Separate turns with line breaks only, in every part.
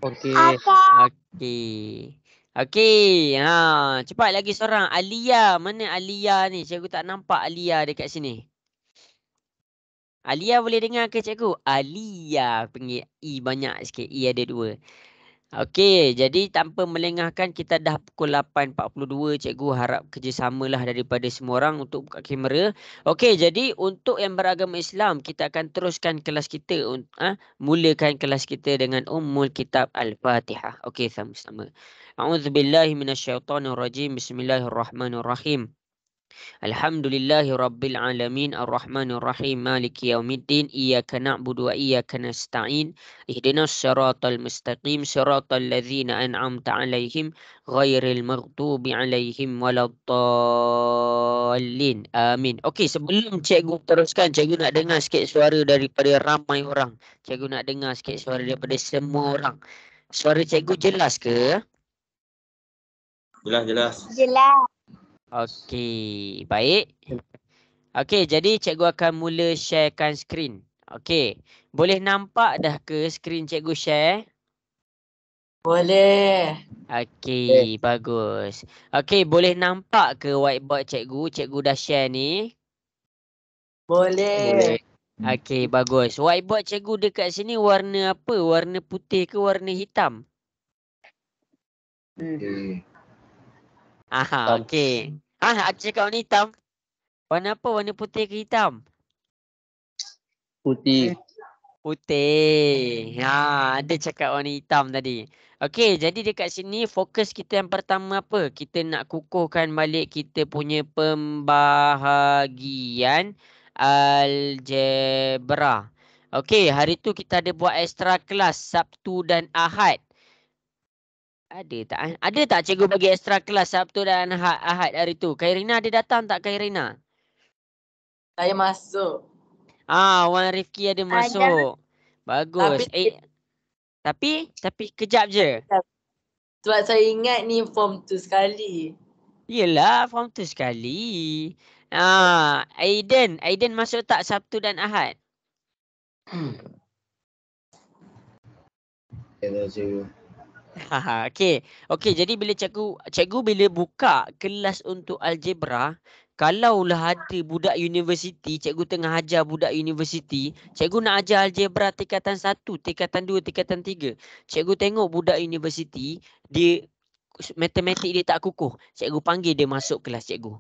Okey. Okey. Okey. Cepat lagi seorang. Alia. Mana Alia ni? Cikgu tak nampak Alia dekat sini. Alia boleh dengar ke cikgu? Alia. Panggil I banyak sikit. I ada 2. Okey, jadi tanpa melengahkan kita dah pukul 8.42. Cikgu harap kerjasamalah daripada semua orang untuk buka kamera. Okey, jadi untuk yang beragama Islam, kita akan teruskan kelas kita. Mulakan kelas kita dengan Ummul Kitab Al-Fatihah. Okey, sama-sama. A'udzubillahi minasyaitonirrajim. Bismillahirrahmanirrahim. Alhamdulillahi Rabbil Alamin Ar-Rahmanir Rahim Maliki Yaumiddin Iyyaka na'budu wa iyyaka nasta'in Ihdinas siratal mustaqim Siratal ladzina an'amta 'alaihim ghairil maghdubi 'alaihim waladdallin. Amin. Okey, sebelum cikgu teruskan, cikgu nak dengar sikit suara daripada ramai orang. Cikgu nak dengar sikit suara daripada semua orang. Suara cikgu jelas ke?
Jelas.
Okey, baik. Okey, jadi cikgu akan mula sharekan skrin. Okey, boleh nampak dah ke skrin cikgu share?
Boleh.
Okey, bagus. Okey, boleh nampak ke whiteboard cikgu? Cikgu dah share ni?
Boleh.
Okey, bagus. Whiteboard cikgu dekat sini warna apa? Warna putih ke warna hitam? Okey. Aku cakap warna hitam. Warna apa? Warna putih ke hitam?
Putih.
Putih. Ada cakap warna hitam tadi. Okey, jadi dekat sini fokus kita yang pertama apa? Kita nak kukuhkan balik kita punya pembahagian algebra. Okey, hari tu kita ada buat extra kelas Sabtu dan Ahad. Ada tak? Ada tak cikgu bagi extra kelas Sabtu dan Ahad hari tu? Khairina ada datang tak Khairina?
Saya masuk.
Wan Rifki ada masuk. Bagus. Tapi kejap je.
Sebab saya ingat ni form 2 sekali.
Yelah, form 2 sekali. Aiden masuk tak Sabtu dan Ahad? Okey, jadi bila cikgu bila buka kelas untuk algebra, kalaulah ada budak universiti, cikgu tengah ajar budak universiti, cikgu nak ajar algebra tingkatan 1, tingkatan 2, tingkatan 3. Cikgu tengok budak universiti, dia matematik dia tak kukuh. Cikgu panggil dia masuk kelas cikgu.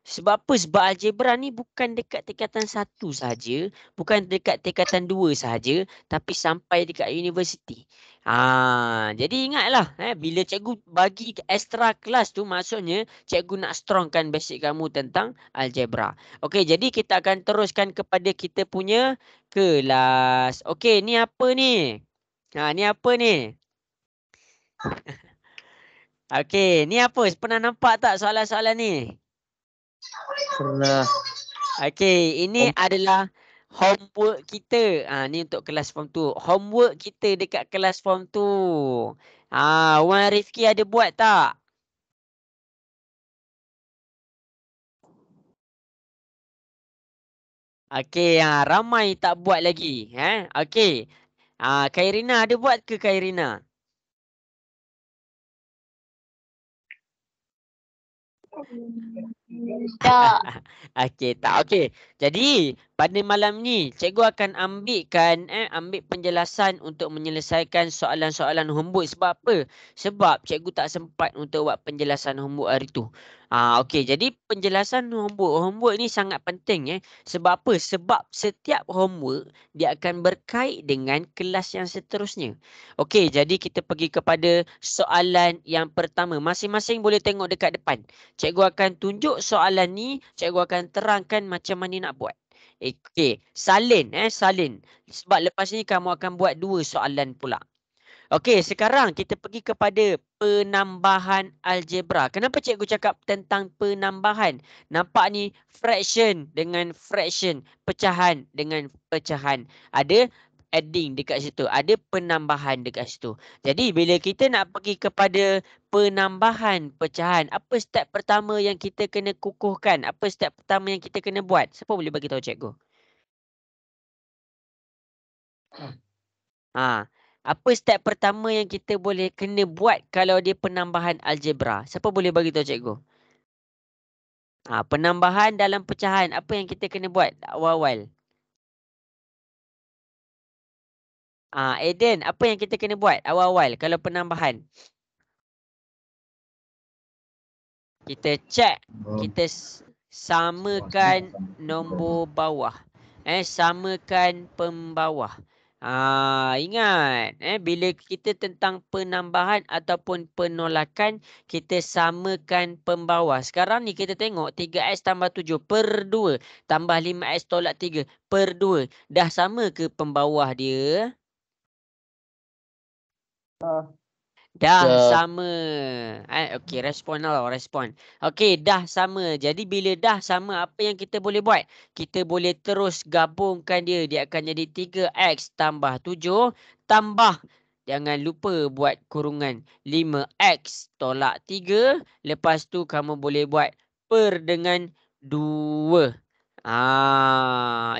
Sebab apa? Sebab algebra ni bukan dekat tingkatan 1 sahaja, bukan dekat tingkatan 2 sahaja, tapi sampai dekat universiti. Jadi ingatlah, bila cikgu bagi extra kelas tu, maksudnya cikgu nak strongkan basic kamu tentang algebra. Okey, jadi kita akan teruskan kepada kita punya kelas. Okey, ni apa ni? Ni apa ni? Okey, ni apa? Pernah nampak tak soalan-soalan ni?
Pernah.
Okey, ini adalah homework kita. Ni untuk kelas form 2. Homework kita dekat kelas form 2. Wan Rifki ada buat tak? Okey, ramai tak buat lagi. Okey. Khairina ada buat ke Khairina?
Tak.
Okey, tak. Okey. Jadi, pada malam ni cikgu akan ambil penjelasan untuk menyelesaikan soalan-soalan homework. Sebab apa? Sebab cikgu tak sempat untuk buat penjelasan homework hari tu. Okey, jadi penjelasan homework ni sangat penting Sebab apa? Sebab setiap homework dia akan berkait dengan kelas yang seterusnya. Okey, jadi kita pergi kepada soalan yang pertama. Masing-masing boleh tengok dekat depan. Cikgu akan tunjuk soalan ni, cikgu akan terangkan macam mana nak buat. Okey, salin salin. Sebab lepas ni kamu akan buat 2 soalan pula. Okey, sekarang kita pergi kepada penambahan algebra. Kenapa cikgu cakap tentang penambahan? Nampak ni fraction dengan fraction, pecahan dengan pecahan. Ada adding dekat situ, ada penambahan dekat situ. Jadi bila kita nak pergi kepada penambahan pecahan, apa step pertama yang kita kena kukuhkan? Apa step pertama yang kita kena buat? Siapa boleh bagi tahu cikgu? Apa step pertama yang kita boleh kena buat kalau dia penambahan algebra? Siapa boleh bagi tahu cikgu? Penambahan dalam pecahan, apa yang kita kena buat awal-awal? Eden, apa yang kita kena buat awal-awal kalau penambahan? Kita cek, kita samakan nombor bawah. Samakan pembawah. Ingat, bila kita tentang penambahan ataupun penolakan, kita samakan pembawah. Sekarang ni kita tengok 3x tambah 7 per 2 tambah 5x tolak 3 per 2. Dah sama ke pembawah dia? Dah sama. Okey, respon lah, respon. Okey, dah sama. Jadi bila dah sama, apa yang kita boleh buat? Kita boleh terus gabungkan dia. Dia akan jadi 3x tambah 7 tambah. Jangan lupa buat kurungan 5x tolak 3. Lepas tu kamu boleh buat per dengan 2.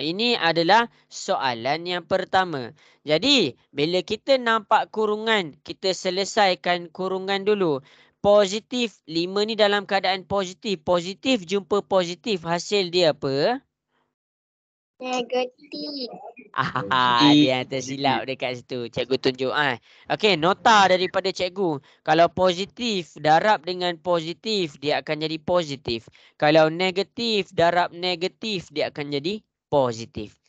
Ini adalah soalan yang pertama. Jadi, bila kita nampak kurungan, kita selesaikan kurungan dulu. Positif, 5 ni dalam keadaan positif. Positif jumpa positif, hasil dia apa?
Negatif.
Dia yang tersilap dekat situ. Cikgu tunjuk. Okey, nota daripada cikgu. Kalau positif darab dengan positif, dia akan jadi positif. Kalau negatif darab negatif, dia akan jadi positif.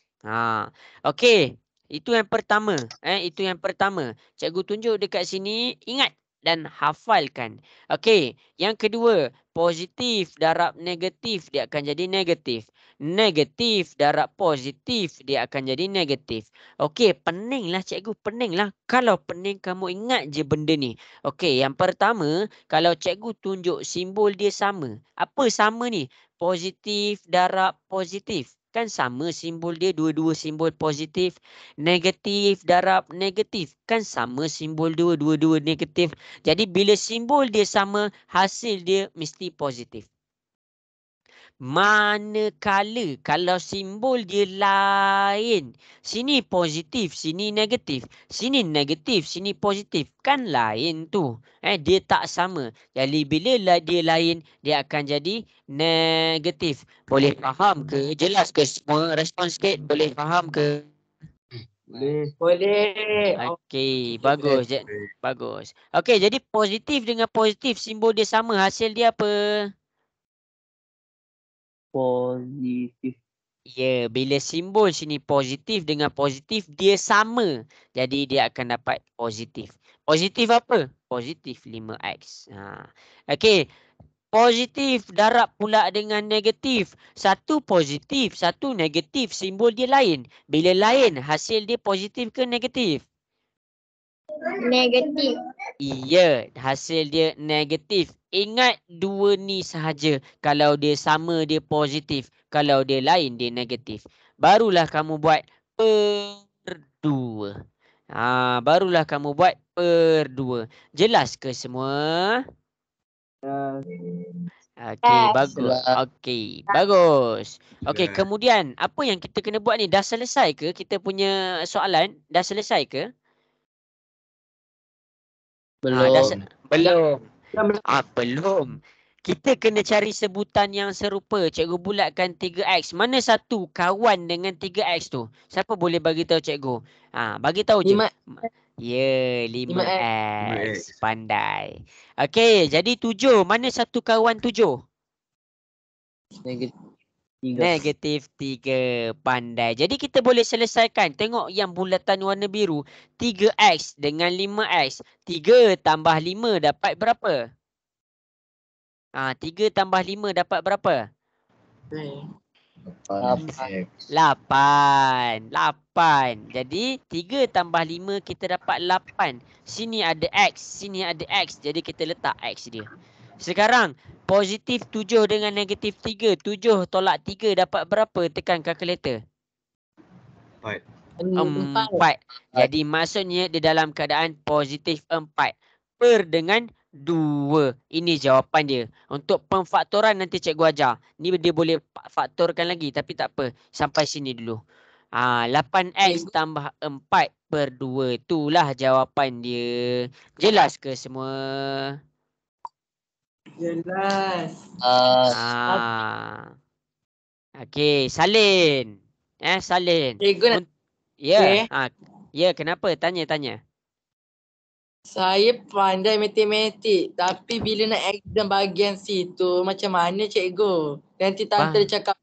Okey, itu yang pertama. Itu yang pertama. Cikgu tunjuk dekat sini. Ingat dan hafalkan. Okey, yang kedua, positif darab negatif, dia akan jadi negatif. Negatif darab positif, dia akan jadi negatif. Okey, peninglah cikgu, peninglah. Kalau pening kamu ingat je benda ni. Okey, yang pertama, kalau cikgu tunjuk simbol dia sama. Apa sama ni? Positif darab positif. Kan sama simbol dia, dua-dua simbol positif. Negatif darab negatif. Kan sama simbol dua-dua negatif. Jadi bila simbol dia sama, hasil dia mesti positif. Manakala kalau simbol dia lain, sini positif, sini negatif, sini negatif, sini positif, kan lain tu. Dia tak sama. Jadi bila dia lain, dia akan jadi negatif. Boleh faham ke? Jelas ke semua? Respon sikit. Boleh faham ke?
Boleh.
Okey, bagus. Bagus. Okey, jadi positif dengan positif, simbol dia sama, hasil dia apa?
Positif.
Ya, bila simbol sini positif dengan positif, dia sama. Jadi, dia akan dapat positif. Positif apa? Positif 5x. Okey, positif darab pula dengan negatif. Satu positif, satu negatif. Simbol dia lain. Bila lain, hasil dia positif ke negatif?
Negatif.
Ya, hasil dia negatif. Ingat dua ni sahaja. Kalau dia sama, dia positif. Kalau dia lain, dia negatif. Barulah kamu buat per 2. Barulah kamu buat per 2. Jelas ke semua? Okey, bagus. Okey, bagus. Okey, kemudian apa yang kita kena buat ni? Dah selesai ke kita punya soalan? Dah selesai ke?
Belum.
Belum. Belum. Kita kena cari sebutan yang serupa. Cikgu bulatkan 3x. Mana satu kawan dengan 3x tu? Siapa boleh bagi tahu cikgu? Bagi tahu je.
5.
Ya, 5x.
5x.
Pandai. Okey, jadi 7. Mana satu kawan 7?
Negatif 3.
Negatif 3. Pandai. Jadi kita boleh selesaikan. Tengok yang bulatan warna biru. 3x dengan 5x. 3 tambah 5 dapat berapa? 3 tambah 5 dapat berapa? 8. Jadi 3 tambah 5 kita dapat 8. Sini ada x, sini ada x. Jadi kita letak x dia. Sekarang positif 7 dengan negatif 3. 7 tolak 3 dapat berapa? Tekan kalkulator. 4. Jadi maksudnya di dalam keadaan positif 4. Per dengan 2. Ini jawapan dia. Untuk pemfaktoran nanti cikgu ajar. Ni dia boleh faktorkan lagi tapi tak apa. Sampai sini dulu. 8X tambah 4/2. Itulah jawapan dia. Jelas ke semua?
Jelas.
Okey, salin. Salin.
Cikgu nak
Ya. Ya, kenapa? Tanya.
saya pandai matematik tapi bila nak exam bahagian situ macam mana cikgu? Nanti tante dia cakap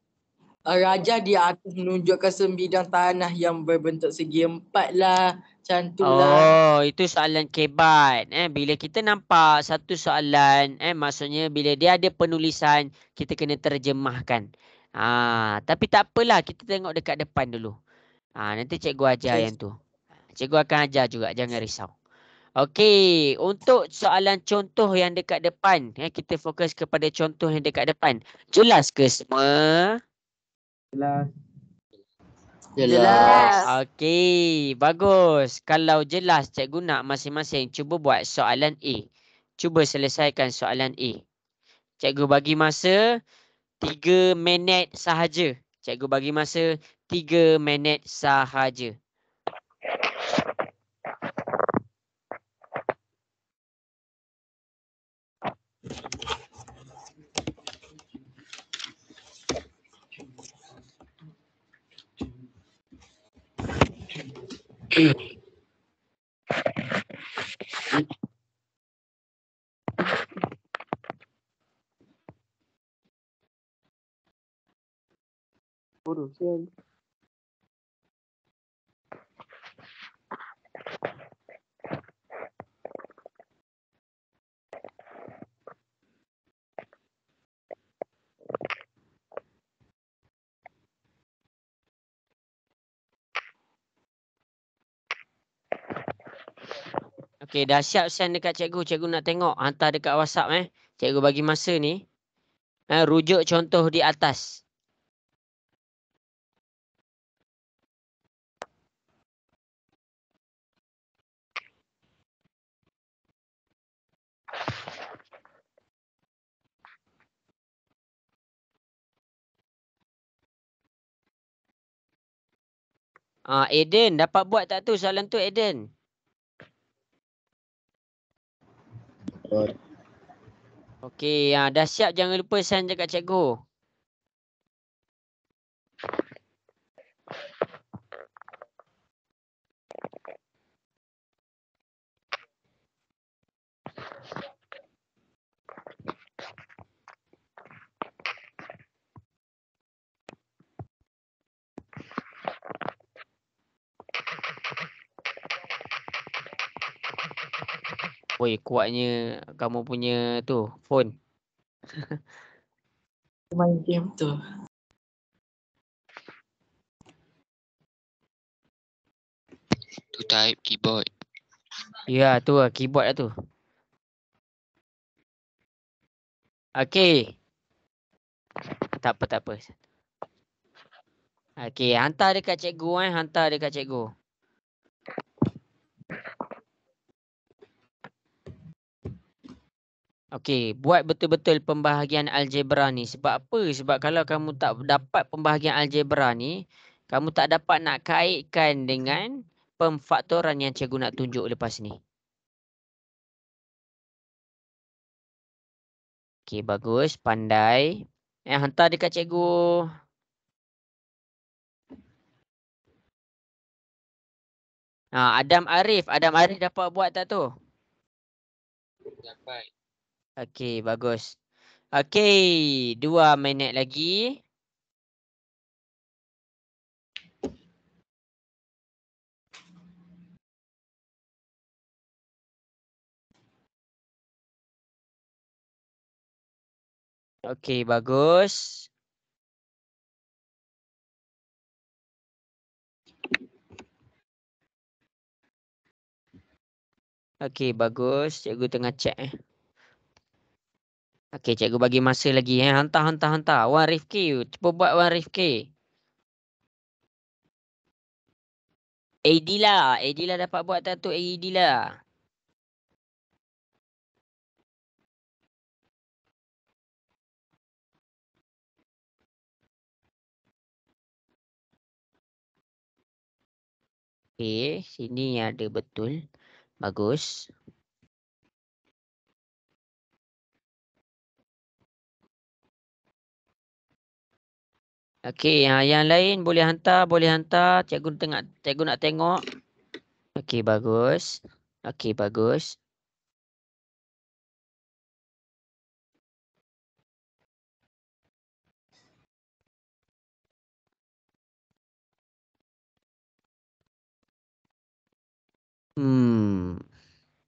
rajah di atas menunjukkan sebidang tanah yang berbentuk segi 4 lah. Macam tu lah.
Oh, itu soalan kebat. Bila kita nampak satu soalan, maksudnya bila dia ada penulisan, kita kena terjemahkan. Tapi tak apalah, kita tengok dekat depan dulu. Nanti cikgu ajar yang tu. Cikgu akan ajar juga, jangan risau. Okey, untuk soalan contoh yang dekat depan, kita fokus kepada contoh yang dekat depan. Jelas ke semua?
Jelas.
Okey, bagus. Kalau jelas, cikgu nak masing-masing cuba buat soalan A. Cuba selesaikan soalan A. Cikgu bagi masa 3 minit sahaja. Cikgu bagi masa 3 minit sahaja. Okey, dah siap send dekat cikgu. Cikgu nak tengok. Hantar dekat WhatsApp. Cikgu bagi masa ni. Rujuk contoh di atas. Aiden, dapat buat tak tu soalan tu, Aiden? Okey, dah siap, jangan lupa send dekat cikgu. Oi, kuatnya kamu punya tu, phone.
Main game tu.
Tu type keyboard.
Ya, tu lah keyboard lah tu. Okey. Tak apa. Okey, hantar dekat cikgu hantar dekat cikgu. Okey, buat betul-betul pembahagian algebra ni. Sebab apa? Sebab kalau kamu tak dapat pembahagian algebra ni, kamu tak dapat nak kaitkan dengan pemfaktoran yang cikgu nak tunjuk lepas ni. Okey, bagus. Pandai. Hantar dekat cikgu. Adam Arif dapat buat tak tu?
Dapat.
Okey, bagus. Okey, 2 minit lagi. Okey, bagus. Okey, bagus. Cikgu tengah check Okey, cikgu bagi masa lagi Hantar. Wan Rifki, cuba buat Wan Rifki. Adila dapat buat tak tu Adila? Okey, sini ada betul. Bagus. Okey, yang lain boleh hantar. Cikgu nak tengok. Okey, bagus. Okey, bagus.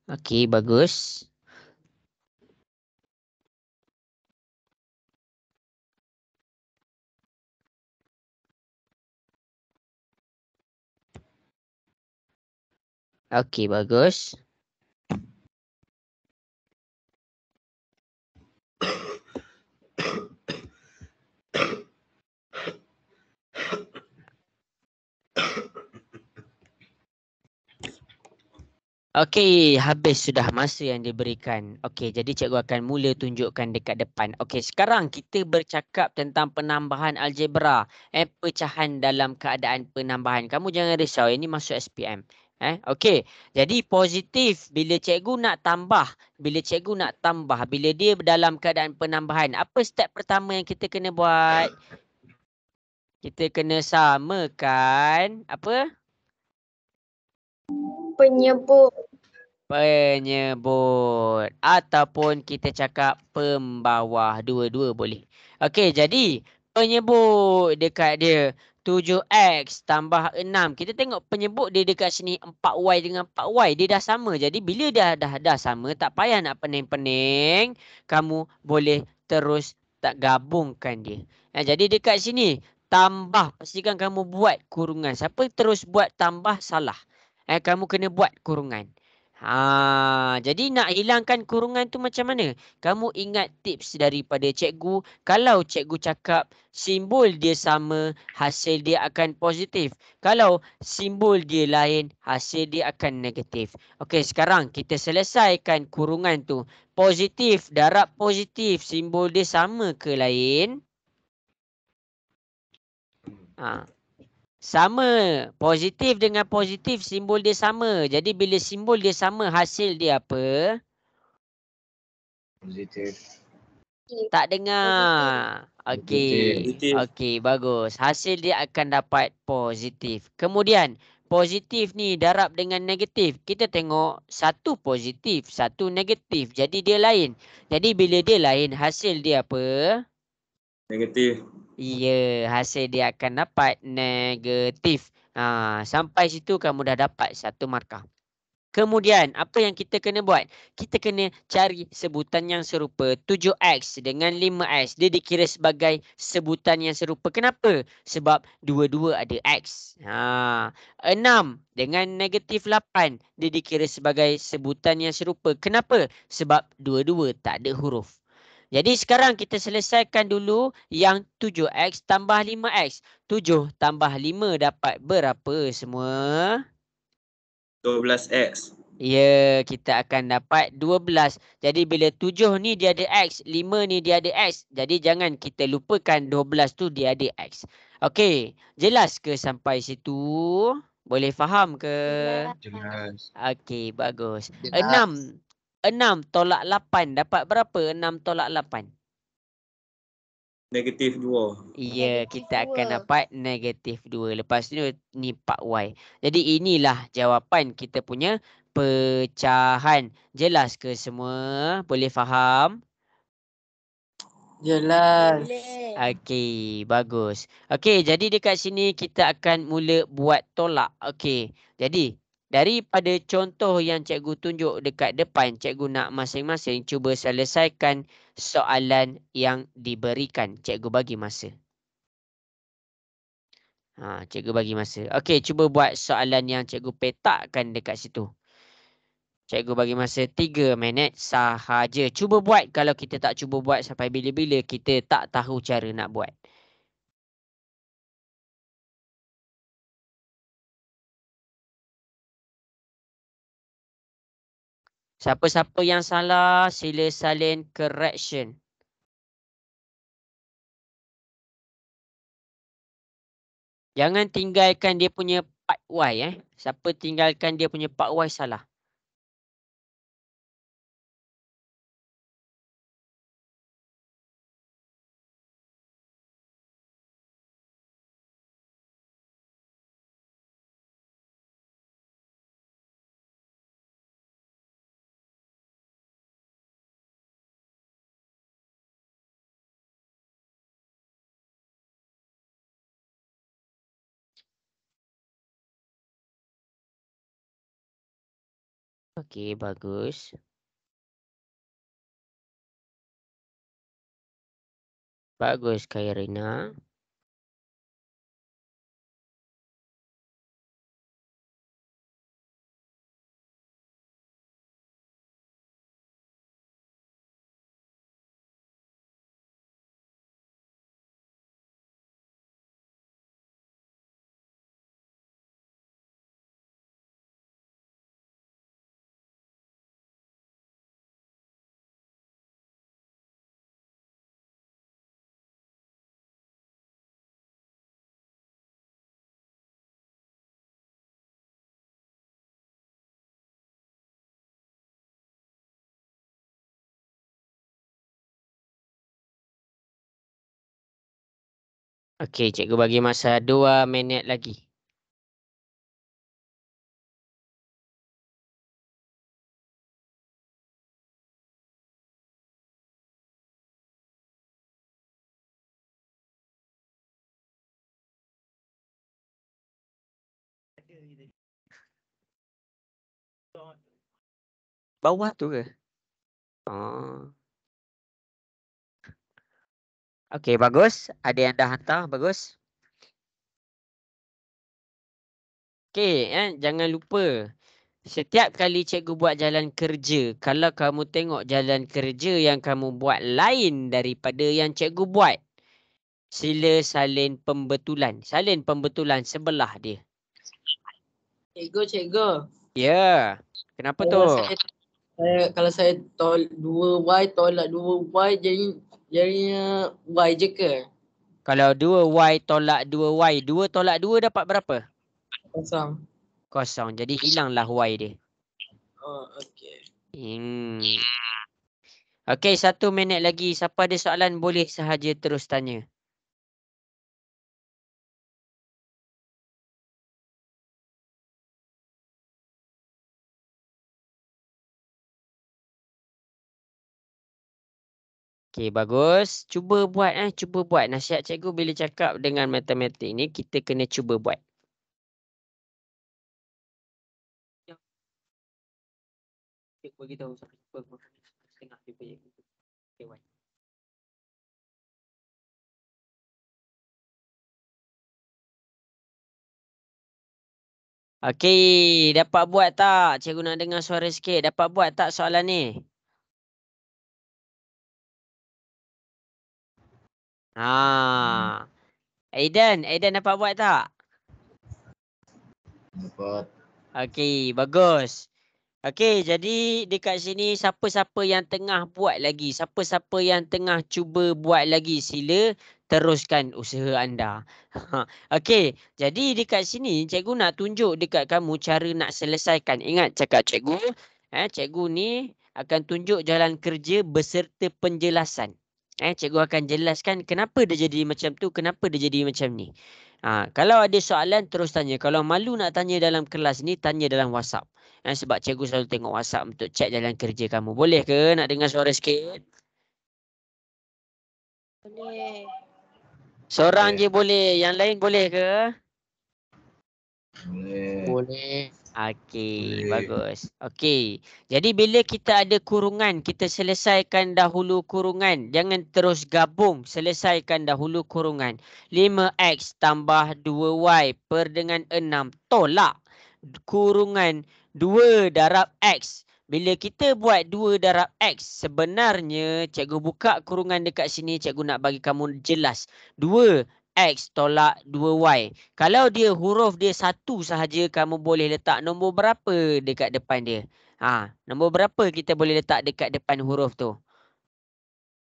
Okey, bagus. Okey, bagus. Okey, habis sudah masa yang diberikan. Okey, jadi cikgu akan mula tunjukkan dekat depan. Okey, sekarang kita bercakap tentang penambahan algebra. Pecahan dalam keadaan penambahan. Kamu jangan risau, ini masuk SPM. Okey, jadi positif bila cikgu nak tambah. Bila dia dalam keadaan penambahan. Apa step pertama yang kita kena buat? Kita kena samakan apa?
Penyebut.
Ataupun kita cakap pembawah, dua-dua boleh. Okey, jadi penyebut dekat dia 7x tambah 6. Kita tengok penyebut dia dekat sini 4y dengan 4y, dia dah sama. Jadi bila dah sama, tak payah nak pening-pening, kamu boleh terus tak gabungkan dia. Jadi dekat sini tambah, pastikan kamu buat kurungan. Siapa terus buat tambah salah. Kamu kena buat kurungan. Jadi nak hilangkan kurungan tu macam mana? Kamu ingat tips daripada cikgu. Kalau cikgu cakap simbol dia sama, hasil dia akan positif. Kalau simbol dia lain, hasil dia akan negatif. Okey, sekarang kita selesaikan kurungan tu. Positif, darab positif, simbol dia sama ke lain? Sama. Positif dengan positif, simbol dia sama. Jadi bila simbol dia sama, hasil dia apa?
Positif.
Tak dengar. Okey. Okey, bagus. Hasil dia akan dapat positif. Kemudian, positif ni darab dengan negatif. Kita tengok satu positif, satu negatif. Jadi dia lain. Jadi bila dia lain, hasil dia apa?
Negatif.
Ya, hasil dia akan dapat negatif. Sampai situ kamu dah dapat satu markah. Kemudian, apa yang kita kena buat? Kita kena cari sebutan yang serupa. 7x dengan 5x. Dia dikira sebagai sebutan yang serupa. Kenapa? Sebab dua-dua ada x. 6 dengan negatif 8. Dia dikira sebagai sebutan yang serupa. Kenapa? Sebab dua-dua tak ada huruf. Jadi sekarang kita selesaikan dulu yang 7x tambah 5x. 7 tambah 5 dapat berapa semua?
12x.
Ya, kita akan dapat 12. Jadi bila 7 ni dia ada x, 5 ni dia ada x. Jadi jangan kita lupakan 12 tu dia ada x. Okey, jelas ke sampai situ? Boleh faham ke?
Jelas.
Okey, bagus.
Jelas.
6 tolak 8 dapat berapa? 6 tolak 8.
Negatif 2.
Ya,
Negatif
kita akan
2.
dapat negatif 2. Lepas tu ni 4y. Jadi inilah jawapan kita punya pecahan. Jelas ke semua? Boleh faham?
Jelas.
Okey, bagus. Okey, jadi dekat sini kita akan mula buat tolak. Okey, jadi daripada contoh yang cikgu tunjuk dekat depan, cikgu nak masing-masing cuba selesaikan soalan yang diberikan. Cikgu bagi masa. Cikgu bagi masa. Okey, cuba buat soalan yang cikgu petakkan dekat situ. Cikgu bagi masa 3 minit sahaja. Cuba buat. Kalau kita tak cuba buat sampai bila-bila, kita tak tahu cara nak buat. Siapa-siapa yang salah, sila salin correction. Jangan tinggalkan dia punya part Y. Siapa tinggalkan dia punya part Y salah. Okey, bagus. Bagus, Khairina. Okey, cikgu bagi masa 2 minit lagi. Bawah tu ke? Oh. Okey, bagus. Ada yang dah hantar, bagus. Okey, jangan lupa. Setiap kali cikgu buat jalan kerja, kalau kamu tengok jalan kerja yang kamu buat lain daripada yang cikgu buat, sila salin pembetulan. Salin pembetulan sebelah dia.
Cikgu.
Ya. Kenapa tu?
Kalau saya 2Y tolak 2Y jadinya Y je ke?
Kalau 2Y tolak 2Y, 2 tolak 2 dapat berapa?
Kosong.
Kosong. Jadi hilanglah Y dia.
Oh, okey.
Okey, 1 minit lagi. Siapa ada soalan boleh sahaja terus tanya. Okey, bagus. Cuba buat. Cuba buat. Nasihat cikgu bila cakap dengan matematik ni, kita kena cuba buat. Cikgu bagi tahu setengah dia punya. Okey, dapat buat tak? Cikgu nak dengar suara sikit. Dapat buat tak soalan ni? Aidan dapat buat tak?
Dapat.
Okey, bagus. Okey, jadi dekat sini siapa-siapa yang tengah buat lagi, siapa-siapa yang tengah cuba buat lagi, sila teruskan usaha anda. Okey, jadi dekat sini cikgu nak tunjuk dekat kamu cara nak selesaikan. Ingat cakap cikgu, cikgu ni akan tunjuk jalan kerja beserta penjelasan. Cikgu akan jelaskan kenapa dia jadi macam tu, kenapa dia jadi macam ni. Kalau ada soalan terus tanya. Kalau malu nak tanya dalam kelas ni, tanya dalam WhatsApp. Sebab cikgu selalu tengok WhatsApp untuk cek jalan kerja kamu. Boleh ke nak dengar suara sikit? Boleh. Seorang je boleh. Yang lain boleh ke?
Boleh.
Okey, bagus. Okey. Jadi bila kita ada kurungan, kita selesaikan dahulu kurungan. Jangan terus gabung. Selesaikan dahulu kurungan. 5x tambah 2y per dengan 6. Tolak kurungan 2 darab x. Bila kita buat 2 darab x, sebenarnya cikgu buka kurungan dekat sini, cikgu nak bagi kamu jelas. 2x tolak 2y. Kalau dia huruf dia satu sahaja, kamu boleh letak nombor berapa dekat depan dia? Nombor berapa kita boleh letak dekat depan huruf tu?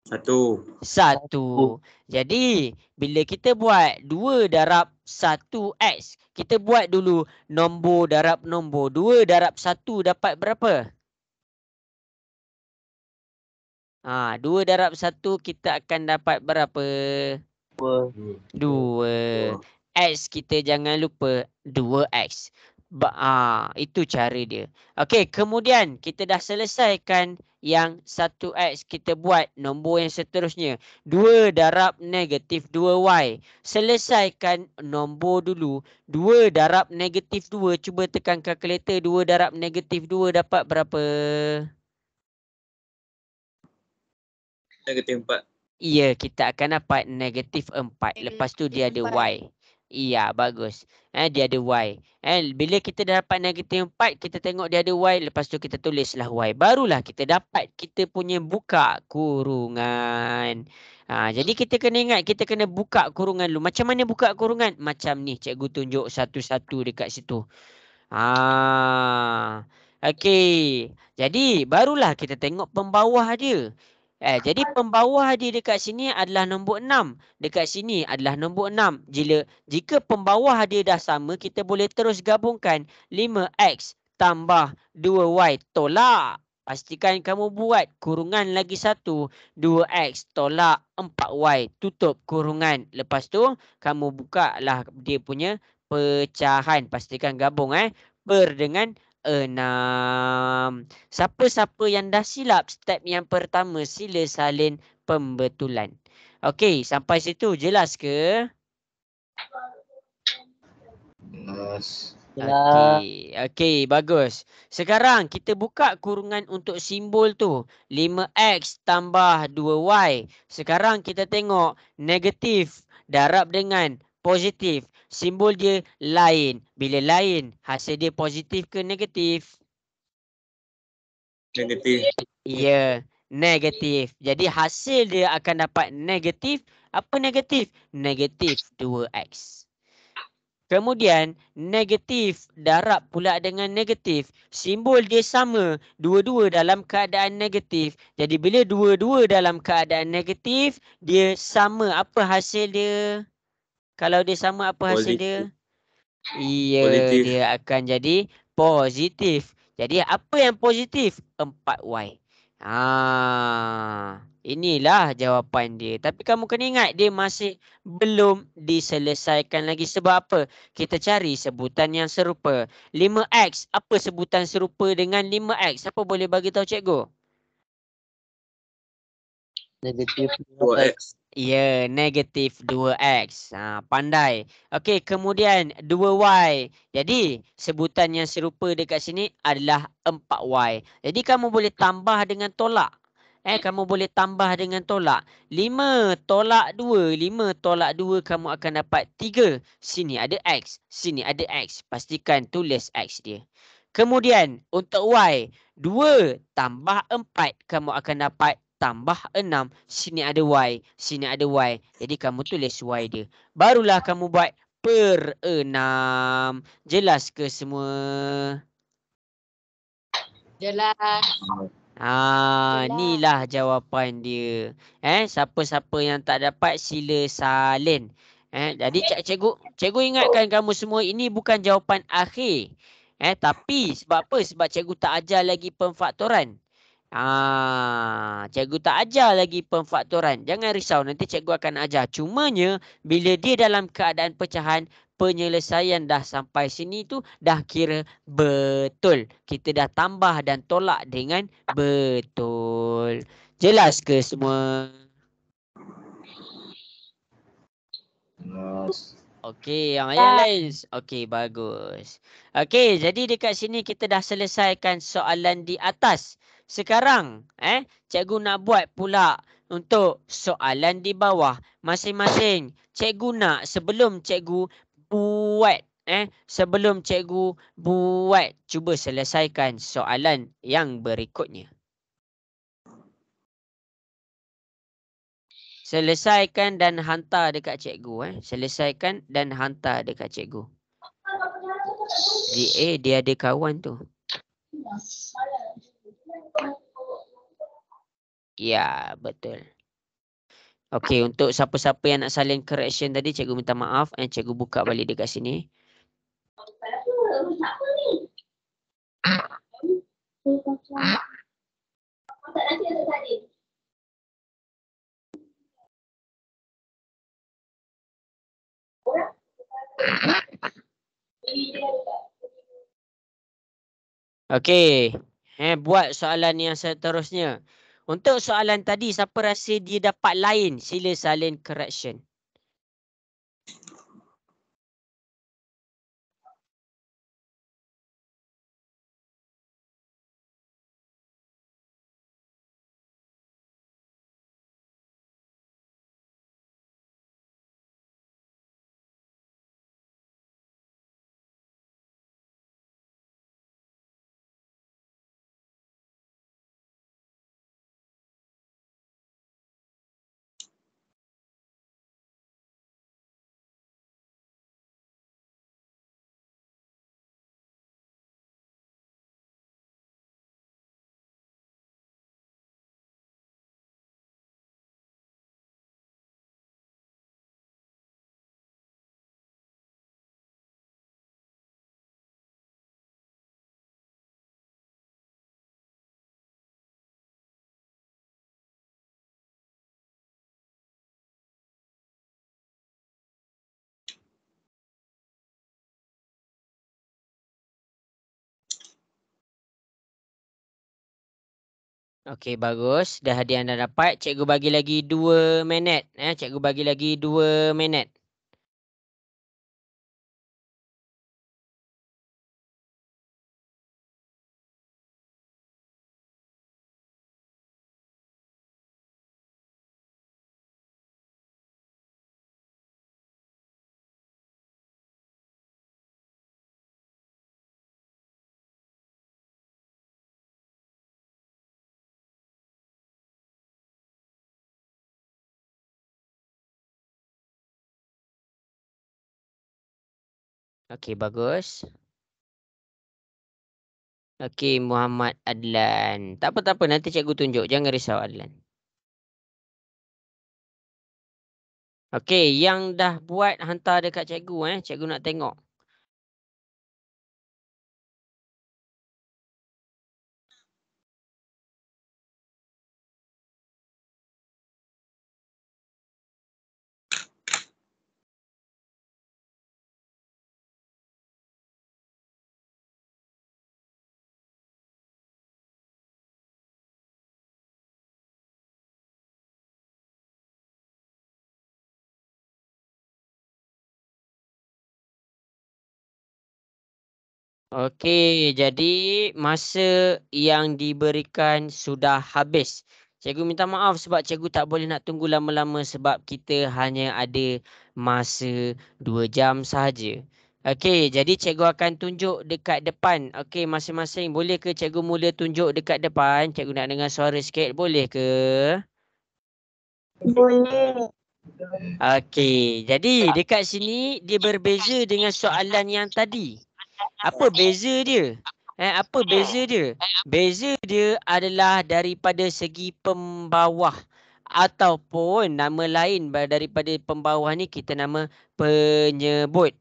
1.
1. Jadi, bila kita buat 2 darab 1x, kita buat dulu nombor darab nombor. 2 darab 1 dapat berapa? 2 darab 1 kita akan dapat berapa? 2. X kita jangan lupa 2x. Itu cara dia. Okey, kemudian kita dah selesaikan yang 1x, kita buat nombor yang seterusnya. 2 darab negatif 2y. Selesaikan nombor dulu. 2 darab negatif 2. Cuba tekan kalkulator. 2 darab negatif 2 dapat berapa?
Negatif 4.
Ya, kita akan dapat negatif 4. Lepas tu dia ada y. Iya, bagus. Dia ada y. Bila kita dah dapat negatif 4, kita tengok dia ada y. Lepas tu kita tulislah y. Barulah kita dapat kita punya buka kurungan. Jadi kita kena ingat, kita kena buka kurungan dulu. Macam mana buka kurungan? Macam ni, cikgu tunjuk satu-satu dekat situ. Okey. Jadi, barulah kita tengok pembawah dia. Jadi pembawah dia dekat sini adalah nombor 6. Dekat sini adalah nombor 6. Jika pembawah dia dah sama, kita boleh terus gabungkan 5x tambah 2y tolak. Pastikan kamu buat kurungan lagi satu. 2x tolak 4y. Tutup kurungan. Lepas tu, kamu buka lah dia punya pecahan. Pastikan gabung. Per dengan 6. Siapa-siapa yang dah silap step yang pertama, sila salin pembetulan. Okey, sampai situ jelas ke?
Jelas.
Okey, bagus. Sekarang kita buka kurungan untuk simbol tu. 5x tambah 2y. Sekarang kita tengok negatif darab dengan positif. Simbol dia lain. Bila lain, hasil dia positif ke negatif?
Negatif.
Ya, negatif. Jadi hasil dia akan dapat negatif. Apa negatif? Negatif 2x. Kemudian negatif darab pula dengan negatif. Simbol dia sama. Dua-dua dalam keadaan negatif. Jadi bila dua-dua dalam keadaan negatif, dia sama. Apa hasil dia? Kalau dia sama, apa hasil dia? Iya,
Positif.
dia akan jadi positif. Jadi apa yang positif? 4y. Inilah jawapan dia. Tapi kamu kena ingat, dia masih belum diselesaikan lagi. Sebab apa? Kita cari sebutan yang serupa. 5x. Apa sebutan serupa dengan 5x? Siapa boleh bagi tahu cikgu?
Negatif
2x.
Ya, negatif 2x. Pandai. Okey, kemudian 2y. Jadi, sebutan yang serupa dekat sini adalah 4y. Jadi, kamu boleh tambah dengan tolak. Kamu boleh tambah dengan tolak. 5 tolak 2. 5 tolak 2, kamu akan dapat 3. Sini ada x. Sini ada x. Pastikan tulis x dia. Kemudian, untuk y. 2 tambah 4, kamu akan dapat tambah 6. Sini ada y. Sini ada y. Jadi kamu tulis y dia. Barulah kamu buat per 6. Jelas ke semua?
Jelas.
Inilah jawapan dia. Siapa-siapa yang tak dapat, sila salin. Jadi cikgu ingatkan kamu semua, ini bukan jawapan akhir. Tapi sebab apa? Sebab cikgu tak ajar lagi pemfaktoran. Cikgu tak ajar lagi pemfaktoran. Jangan risau, nanti cikgu akan ajar. Cumanya, bila dia dalam keadaan pecahan, penyelesaian dah sampai sini tu dah kira betul. Kita dah tambah dan tolak dengan betul. Jelas ke semua?
Jelas.
Okey, yang lain. Okey, bagus. Okey, jadi dekat sini kita dah selesaikan soalan di atas. Sekarang, cikgu nak buat pula untuk soalan di bawah. Masing-masing cikgu nak sebelum cikgu buat, cuba selesaikan soalan yang berikutnya. Selesaikan dan hantar dekat cikgu. Selesaikan dan hantar dekat cikgu. Dia ada kawan tu. Ya, betul. Okey, untuk siapa-siapa yang nak salin correction tadi, cikgu minta maaf. Cikgu buka balik dekat sini. Okey. Buat soalan yang seterusnya. Untuk soalan tadi, siapa rasa dia dapat lain? Sila salin correction. Okey, bagus. Dah ada yang dah dapat. Cikgu bagi lagi 2 minit. Cikgu bagi lagi 2 minit. Okey, bagus. Okey, Muhammad Adlan. Tak apa, tak apa. Nanti cikgu tunjuk. Jangan risau, Adlan. Okey, yang dah buat hantar dekat cikgu. Cikgu nak tengok. Okey, jadi masa yang diberikan sudah habis. Cikgu minta maaf sebab cikgu tak boleh nak tunggu lama-lama sebab kita hanya ada masa 2 jam sahaja. Okey, jadi cikgu akan tunjuk dekat depan. Okey, masing-masing. Boleh ke cikgu mula tunjuk dekat depan? Cikgu nak dengar suara sikit. Boleh ke?
Boleh.
Okey, jadi dekat sini dia berbeza dengan soalan yang tadi. Apa beza dia? Apa beza dia? Beza dia adalah daripada segi pembawah ataupun nama lain daripada pembawah ni kita nama penyebut.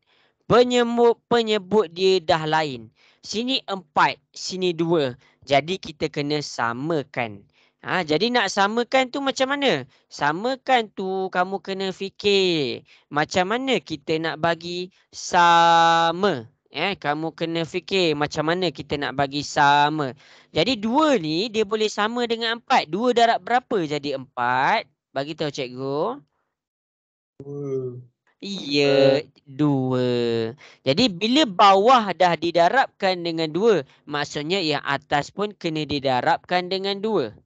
Penyebut dia dah lain. Sini 4, sini 2. Jadi kita kena samakan. Jadi nak samakan tu macam mana? Samakan tu kamu kena fikir macam mana kita nak bagi sama. Kamu kena fikir macam mana kita nak bagi sama. Jadi 2 ni dia boleh sama dengan 4. 2 darab berapa jadi 4? Bagi tahu cikgu. Ya, 2. Jadi bila bawah dah didarabkan dengan 2, maksudnya yang atas pun kena didarabkan dengan 2.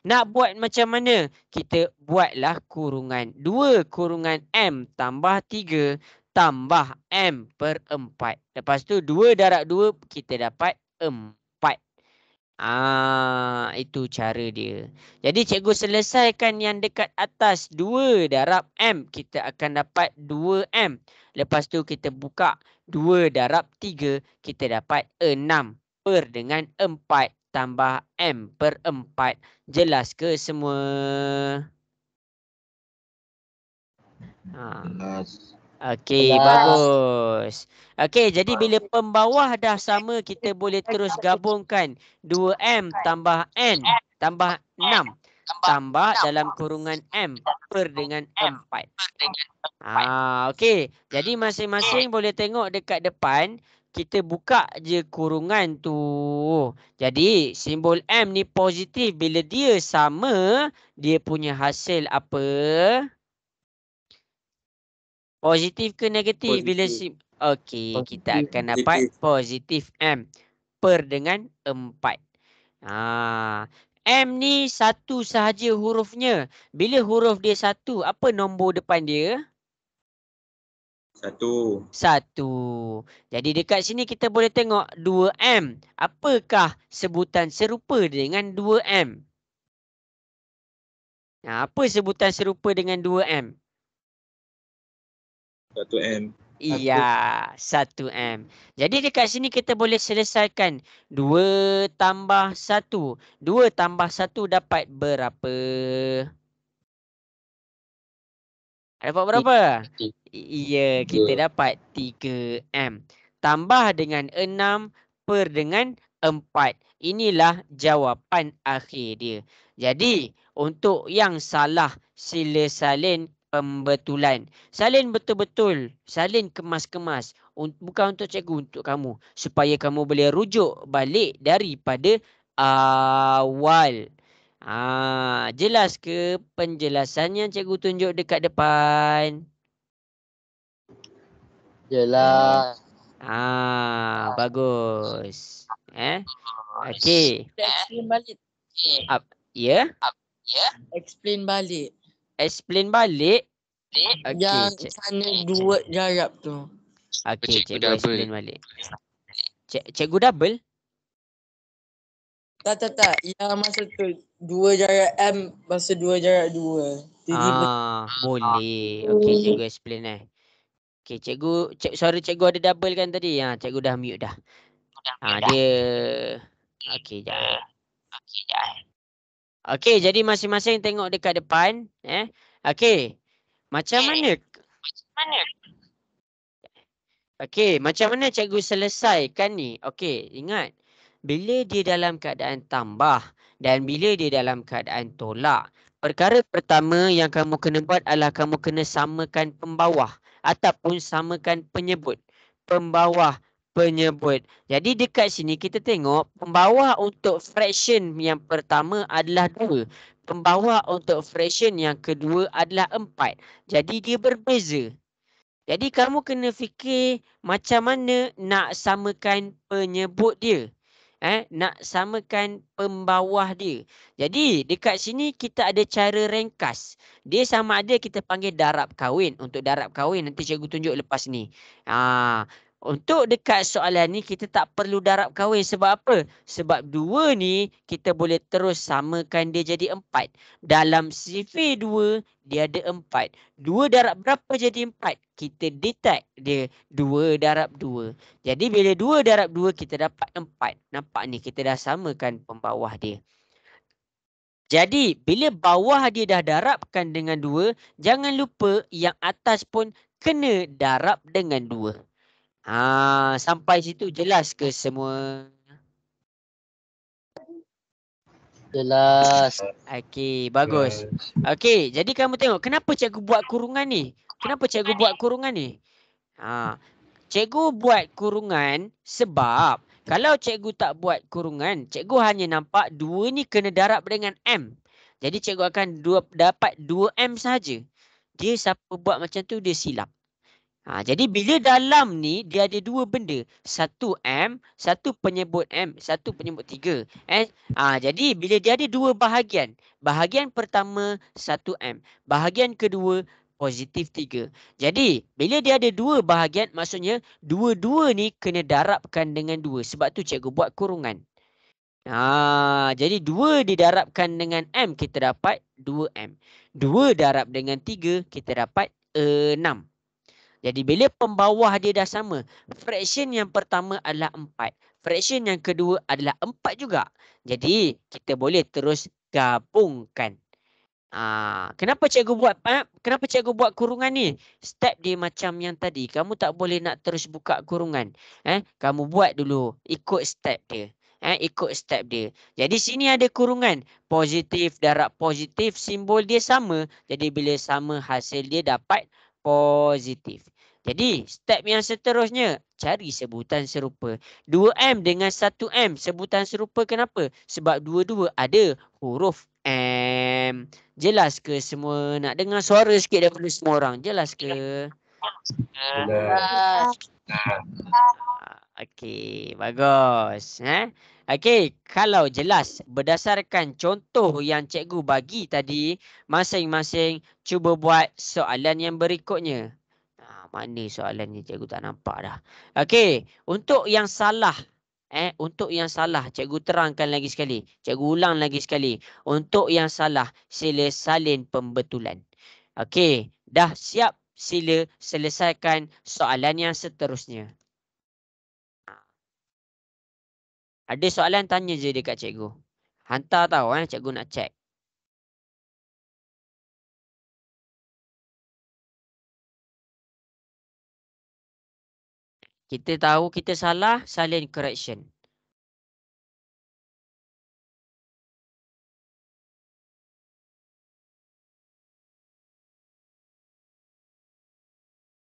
Nak buat macam mana? Kita buatlah kurungan. 2 kurungan M tambah 3 tambah M per 4. Lepas tu 2 darab 2 kita dapat 4. Itu cara dia. Jadi cikgu selesaikan yang dekat atas 2 darab M. Kita akan dapat 2M. Lepas tu kita buka 2 darab 3. Kita dapat 6 per dengan 4 tambah M per 4. Jelas ke semua?
Jelas.
Okey, bagus. Okey, jadi bila pembawah dah sama, kita boleh terus gabungkan 2M tambah N tambah 6 tambah dalam kurungan M per dengan 4. Okey. Jadi masing-masing boleh tengok dekat depan, kita buka je kurungan tu. Jadi simbol M ni positif. Bila dia sama, dia punya hasil apa? Positif ke negatif? Bila okey, kita
Positif.
akan dapat positif M per dengan 4. M ni satu sahaja hurufnya. Bila huruf dia satu, apa nombor depan dia?
1.
1. Jadi dekat sini kita boleh tengok 2M. Apakah sebutan serupa dengan 2M? Apa sebutan serupa dengan 2M?
1M.
Iya, 1M. Jadi dekat sini kita boleh selesaikan 2 tambah 1. 2 tambah 1 dapat berapa? Dapat berapa? Iya, kita dapat 3M. Tambah dengan 6 per dengan 4. Inilah jawapan akhir dia. Jadi, untuk yang salah, sila salin pembetulan. Salin betul-betul. Salin kemas-kemas. Bukan untuk cikgu, untuk kamu. Supaya kamu boleh rujuk balik daripada awal. Jelas ke penjelasan yang cikgu tunjuk dekat depan?
Jelas.
Bagus. Okey.
Explain balik.
Ya?
Explain balik.
Explain balik. Okey.
Yang sana dua jarab tu.
Okey,
Cikgu
cikgu
double.
explain balik. Cikgu double?
Tak. Yang masa tu dua jarak M masa dua jarak dua.
Boleh. Okey, cikgu explain Okey, suara cikgu ada double kan tadi? Cikgu dah mute dah. Dia okey, jap. Okey, jadi masing-masing tengok dekat depan, Okey. Macam mana? Okey, macam mana cikgu selesaikan ni? Okey, ingat. Bila dia dalam keadaan tambah dan bila dia dalam keadaan tolak, perkara pertama yang kamu kena buat adalah kamu kena samakan pembawah ataupun samakan penyebut. Pembawah, penyebut. Jadi dekat sini kita tengok pembawah untuk fraction yang pertama adalah 2. Pembawah untuk fraction yang kedua adalah 4. Jadi dia berbeza. Jadi kamu kena fikir macam mana nak samakan penyebut dia. Nak samakan pembawah dia. Jadi dekat sini kita ada cara ringkas. Dia sama ada kita panggil darab kahwin. Untuk darab kahwin nanti cikgu tunjuk lepas ni. Untuk dekat soalan ni kita tak perlu darab kahwin. Sebab apa? Sebab 2 ni kita boleh terus samakan dia jadi 4. Dalam sifir 2 dia ada 4. 2 darab berapa jadi 4? Kita detect dia 2 darab 2. Jadi bila 2 darab 2 kita dapat 4. Nampak ni kita dah samakan pembawah dia. Jadi bila bawah dia dah darabkan dengan 2, jangan lupa yang atas pun kena darab dengan 2. Sampai situ jelas ke semua?
Jelas.
Okey, bagus. Okey, jadi kamu tengok kenapa cikgu buat kurungan ni? Kenapa cikgu buat kurungan ni? Cikgu buat kurungan sebab kalau cikgu tak buat kurungan, cikgu hanya nampak 2 ni kena darab dengan M. Jadi cikgu akan dapat 2M saja. Dia siapa buat macam tu dia silap. Jadi bila dalam ni dia ada 2 benda. 1M, satu penyebut M, satu penyebut 3. Jadi bila dia ada 2 bahagian. Bahagian pertama 1M. Bahagian kedua positif 3. Jadi bila dia ada 2 bahagian maksudnya 2-2 ni kena darabkan dengan 2. Sebab tu cikgu buat kurungan. Jadi 2 didarabkan dengan M kita dapat 2M. 2 darab dengan 3 kita dapat 6. Jadi bila pembawah dia dah sama, fraction yang pertama adalah 4. Fraction yang kedua adalah 4 juga. Jadi kita boleh terus gabungkan. Kenapa cikgu buat kurungan ni? Step dia macam yang tadi. Kamu tak boleh nak terus buka kurungan. Kamu buat dulu. Ikut step dia. Ikut step dia. Jadi sini ada kurungan. Positif, darab positif. Simbol dia sama. Jadi bila sama hasil dia dapat positif. Jadi step yang seterusnya. Cari sebutan serupa. 2M dengan 1M. Sebutan serupa kenapa? Sebab dua-dua ada huruf M. Jelas ke semua? Nak dengar suara sikit daripada semua orang. Jelas ke? Okey, bagus. Okey, kalau jelas berdasarkan contoh yang cikgu bagi tadi, masing-masing cuba buat soalan yang berikutnya. Mana soalan ni cikgu tak nampak dah. Okey, untuk yang salah untuk yang salah, cikgu terangkan lagi sekali. Cikgu ulang lagi sekali. Untuk yang salah, sila salin pembetulan. Okey, dah siap? Sila selesaikan soalan yang seterusnya. Ada soalan tanya je dekat cikgu. Hantar tahu cikgu nak check. Kita tahu kita salah, salin correction.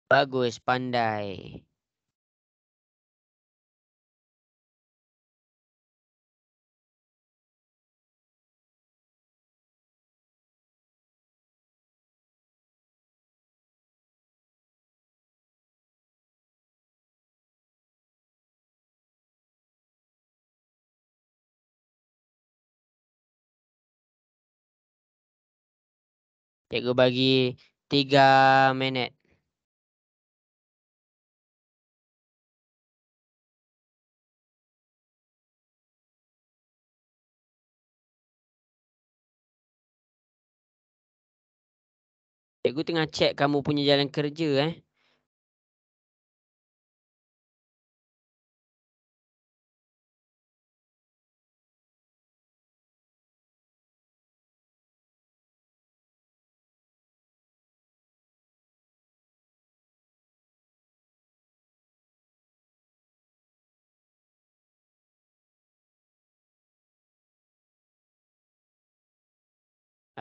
Bagus, pandai. Cikgu bagi 3 minit. Cikgu tengah check kamu punya jalan kerja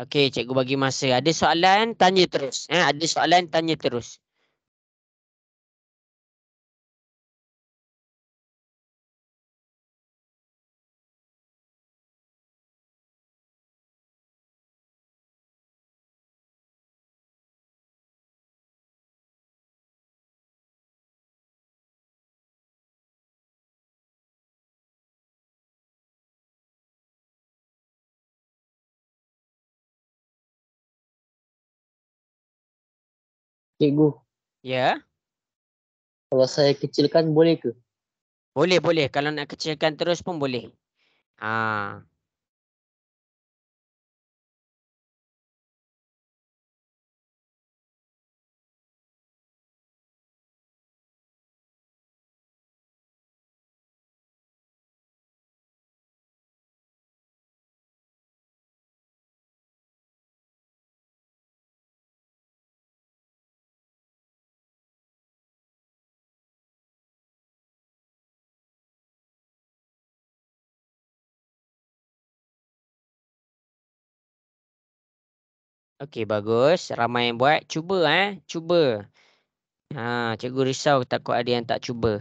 Okey, cikgu bagi masa. Ada soalan, tanya terus. Ada soalan, tanya terus.
Cikgu,
Ya?
kalau saya kecilkan boleh ke?
Boleh, boleh. Kalau nak kecilkan terus pun boleh. Okey, bagus. Ramai yang buat. Cuba Cuba. Cikgu risau takut ada yang tak cuba.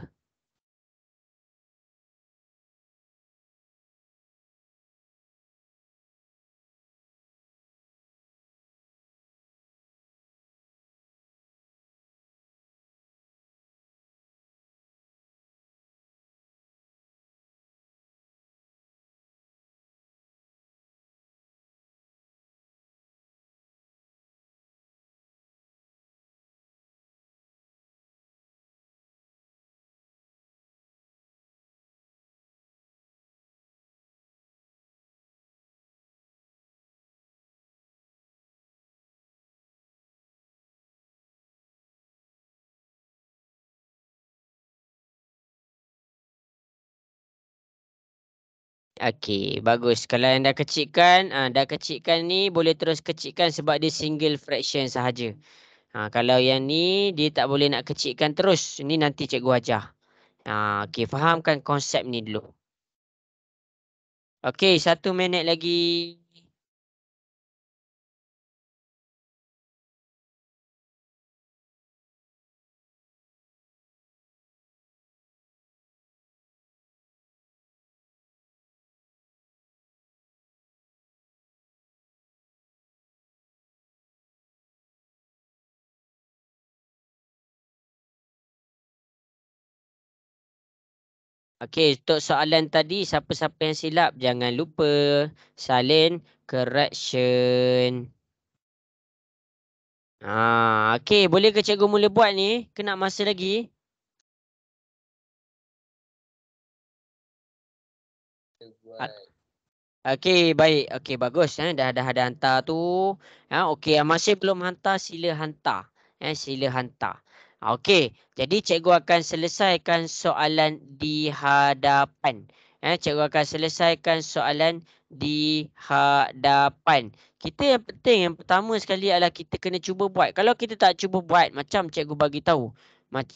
Okey, bagus. Kalau yang dah kecilkan ni boleh terus kecilkan sebab dia single fraction sahaja. Kalau yang ni dia tak boleh nak kecilkan terus. Ni nanti cikgu ajar. Okey, fahamkan konsep ni dulu. Okey, 1 minit lagi. Okey, untuk soalan tadi siapa-siapa yang silap jangan lupa salin correction. Okey, boleh ke cikgu mula buat ni? Kena masa lagi? Okey, baik. Okey, bagus. Dah ada hantar tu. Okey, masih belum hantar, sila hantar. Sila hantar. Okey, jadi cikgu akan selesaikan soalan di hadapan. Cikgu akan selesaikan soalan di hadapan. Kita yang penting, yang pertama sekali adalah kita kena cuba buat. Kalau kita tak cuba buat, macam cikgu bagi tahu.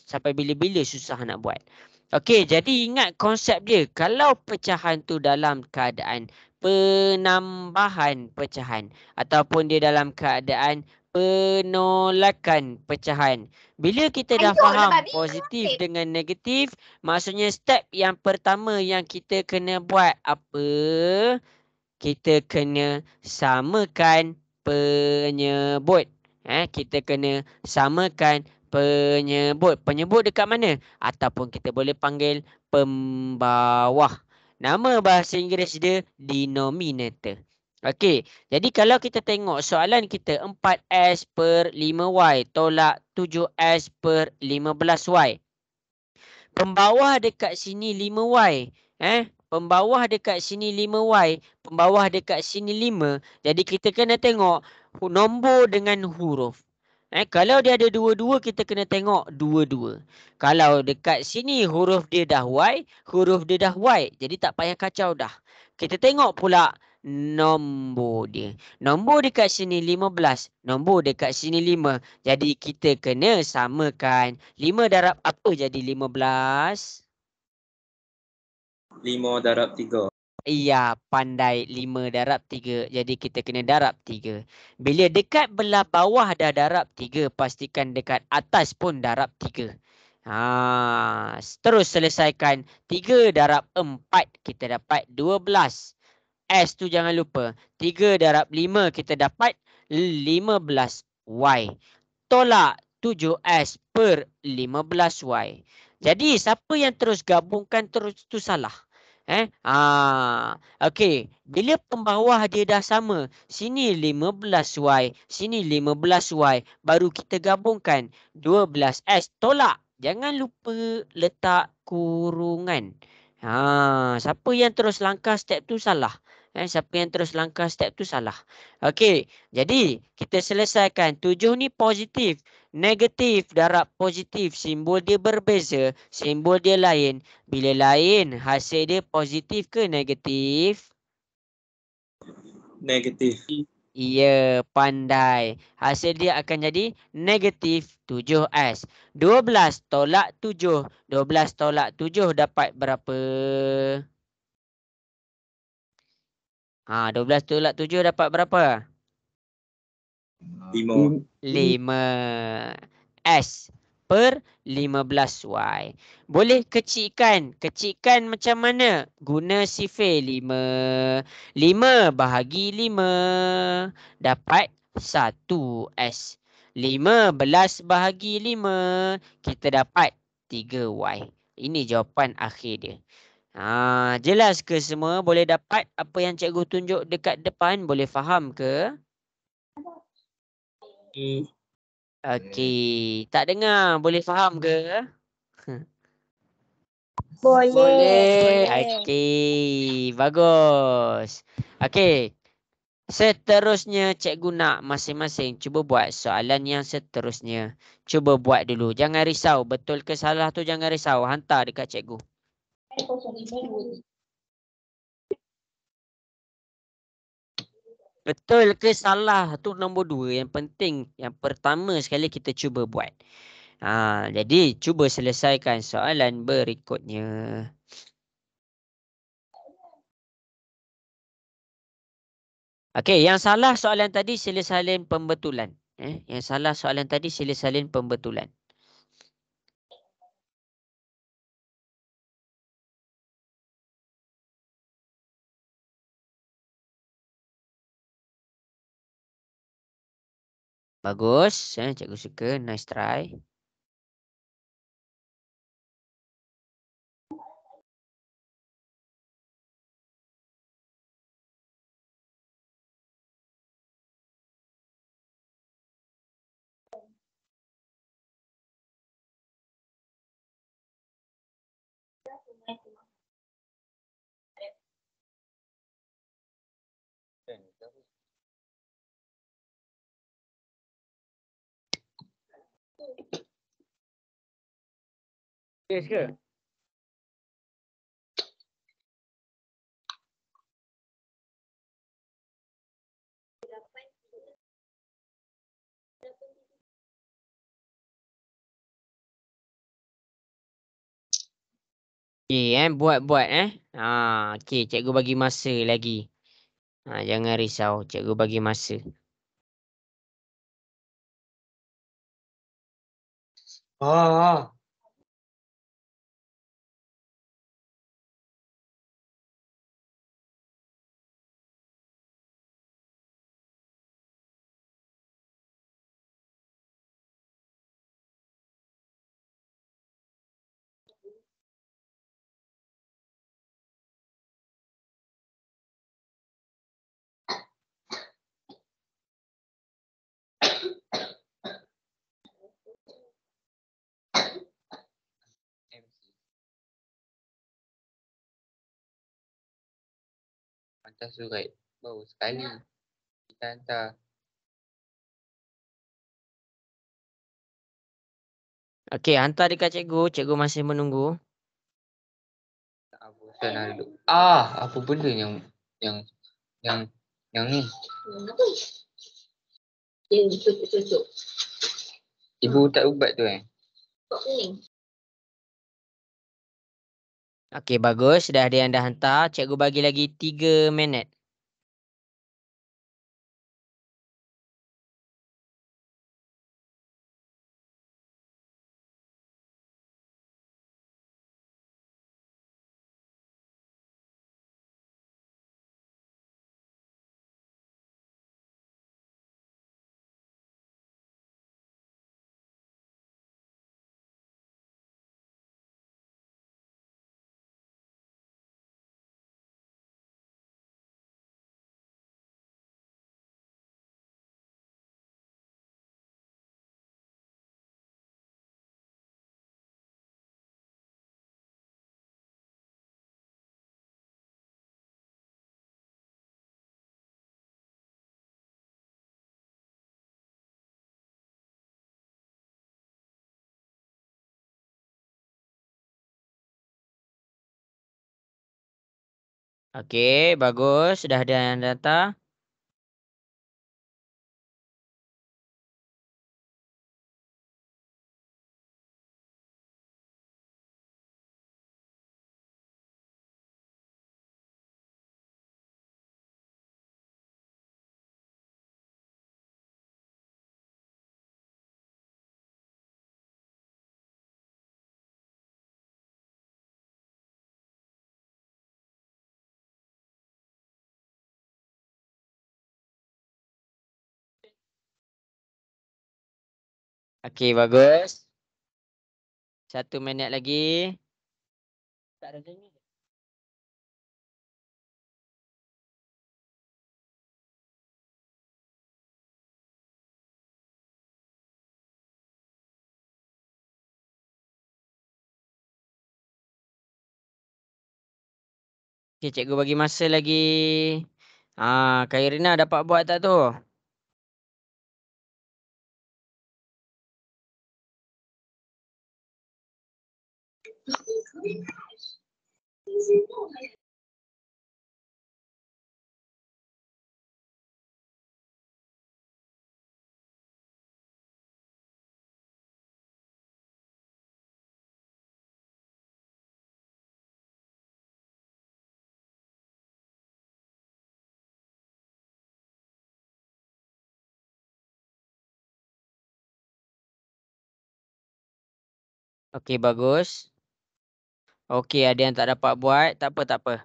Sampai bila-bila susah nak buat. Okey, jadi ingat konsep dia. Kalau pecahan tu dalam keadaan penambahan pecahan ataupun dia dalam keadaan penolakan pecahan. Bila kita dah faham positif dengan negatif, maksudnya step yang pertama yang kita kena buat apa? Kita kena samakan penyebut. Kita kena samakan penyebut. Penyebut dekat mana? Ataupun kita boleh panggil pembawah. Nama bahasa Inggeris dia denominator. Okey, jadi kalau kita tengok soalan kita 4S per 5Y tolak 7S per 15Y. Pembawah dekat sini 5Y. Pembawah dekat sini 5Y. Pembawah dekat sini 5. Jadi kita kena tengok nombor dengan huruf. Kalau dia ada dua-dua, kita kena tengok dua-dua. Kalau dekat sini huruf dia dah Y, huruf dia dah Y. Jadi tak payah kacau dah. Kita tengok pula nombor dia. Nombor dekat sini 15. Nombor dekat sini 5. Jadi kita kena samakan. 5 darab apa jadi 15?
5 darab 3.
Iya, pandai. 5 darab 3. Jadi kita kena darab 3. Bila dekat belah bawah dah darab 3, pastikan dekat atas pun darab 3. Terus selesaikan. 3 darab 4, kita dapat 12. S tu jangan lupa. 3 darab 5, kita dapat 15Y. Tolak 7S per 15Y. Jadi siapa yang terus gabungkan terus tu salah. Okey, bila pembawah dia dah sama, sini 15Y, sini 15Y, baru kita gabungkan 12S. Tolak. Jangan lupa letak kurungan. Siapa yang terus langkah step tu salah. Siapa yang terus langkah step tu salah. Okey, jadi kita selesaikan. 7 ni positif. Negatif darab positif. Simbol dia berbeza. Simbol dia lain. Bila lain, hasil dia positif ke negatif?
Negatif.
Ya, pandai. Hasil dia akan jadi negatif 7S. 12 tolak 7. 12 tolak 7 dapat berapa? 12 tolak 7 dapat berapa?
5.
5S per 15Y. Boleh kecilkan. Kecilkan macam mana? Guna sifir 5. 5 bahagi 5. Dapat 1S. 15 bahagi 5. Kita dapat 3Y. Ini jawapan akhir dia. Jelas ke semua? Boleh dapat apa yang cikgu tunjuk dekat depan? Boleh faham ke? Okey. Tak dengar. Boleh faham ke?
Boleh.
Okey. Bagus. Okey. Seterusnya cikgu nak masing-masing cuba buat soalan yang seterusnya. Cuba buat dulu. Jangan risau. Betul ke salah tu jangan risau. Hantar dekat cikgu. Betul ke salah tu nombor 2. Yang penting yang pertama sekali kita cuba buat. Jadi cuba selesaikan soalan berikutnya. Okey, yang salah soalan tadi sila salin pembetulan. Yang salah soalan tadi sila salin pembetulan. Bagus, cikgu suka. Nice try. Yes ke? Buat-buat okey, cikgu bagi masa lagi. Jangan risau, cikgu bagi masa.
Hantar surat. Baru sekali. Kita hantar.
Okey, hantar dekat cikgu. Cikgu masih menunggu.
Bosan nak duduk. Apa benda yang yang ni?
Tutup.
Ibu tak ubat tu
Okey, bagus. Dah ada yang dah hantar. Cikgu bagi lagi 3 minit. Okey, bagus. Dah ada yang datang. Okey, bagus. 1 minit lagi. Tak ada janji. Okey, cikgu bagi masa lagi. Kak Irina dapat buat tak tu? Okey, bagus. Okey, ada yang tak dapat buat. Tak apa, tak apa.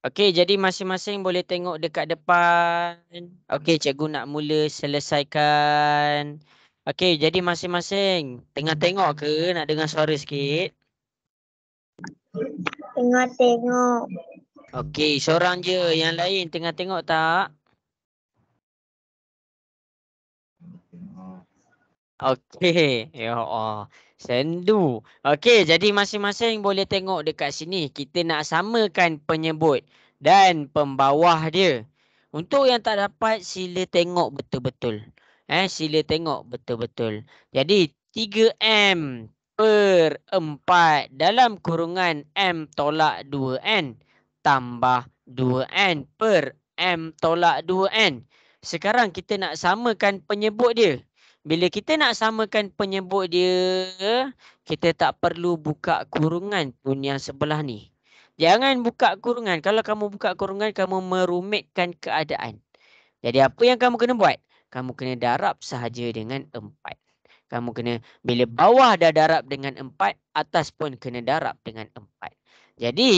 Okey, jadi masing-masing boleh tengok dekat depan. Okey, cikgu nak mula selesaikan. Okey, jadi masing-masing tengah tengok ke? Nak dengar suara sikit.
Tengok-tengok.
Okey, seorang je. Yang lain tengah tengok tak? Okey. Ya Allah. Sendu. Okey, jadi masing-masing boleh tengok dekat sini. Kita nak samakan penyebut dan pembawah dia. Untuk yang tak dapat, sila tengok betul-betul. Sila tengok betul-betul. Jadi, 3M per 4 dalam kurungan M tolak 2N tambah 2N per M tolak 2N. Sekarang kita nak samakan penyebut dia. Bila kita nak samakan penyebut dia, kita tak perlu buka kurungan pun yang sebelah ni. Jangan buka kurungan. Kalau kamu buka kurungan, kamu merumitkan keadaan. Jadi apa yang kamu kena buat? Kamu kena darab sahaja dengan 4. Kamu kena, bila bawah dah darab dengan 4, atas pun kena darab dengan 4. Jadi,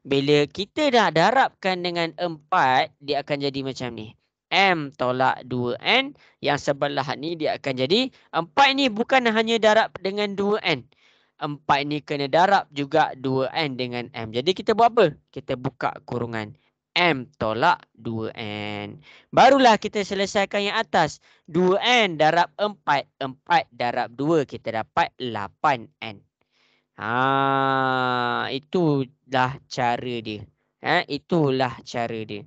bila kita dah darabkan dengan 4, dia akan jadi macam ni. M tolak 2N. Yang sebelah ni dia akan jadi 4 ni bukan hanya darab dengan 2N. 4 ni kena darab juga 2N dengan M. Jadi kita buat apa? Kita buka kurungan. M tolak 2N. Barulah kita selesaikan yang atas. 2N darab 4. 4 darab 2 kita dapat 8N. Itulah cara dia. Itulah cara dia.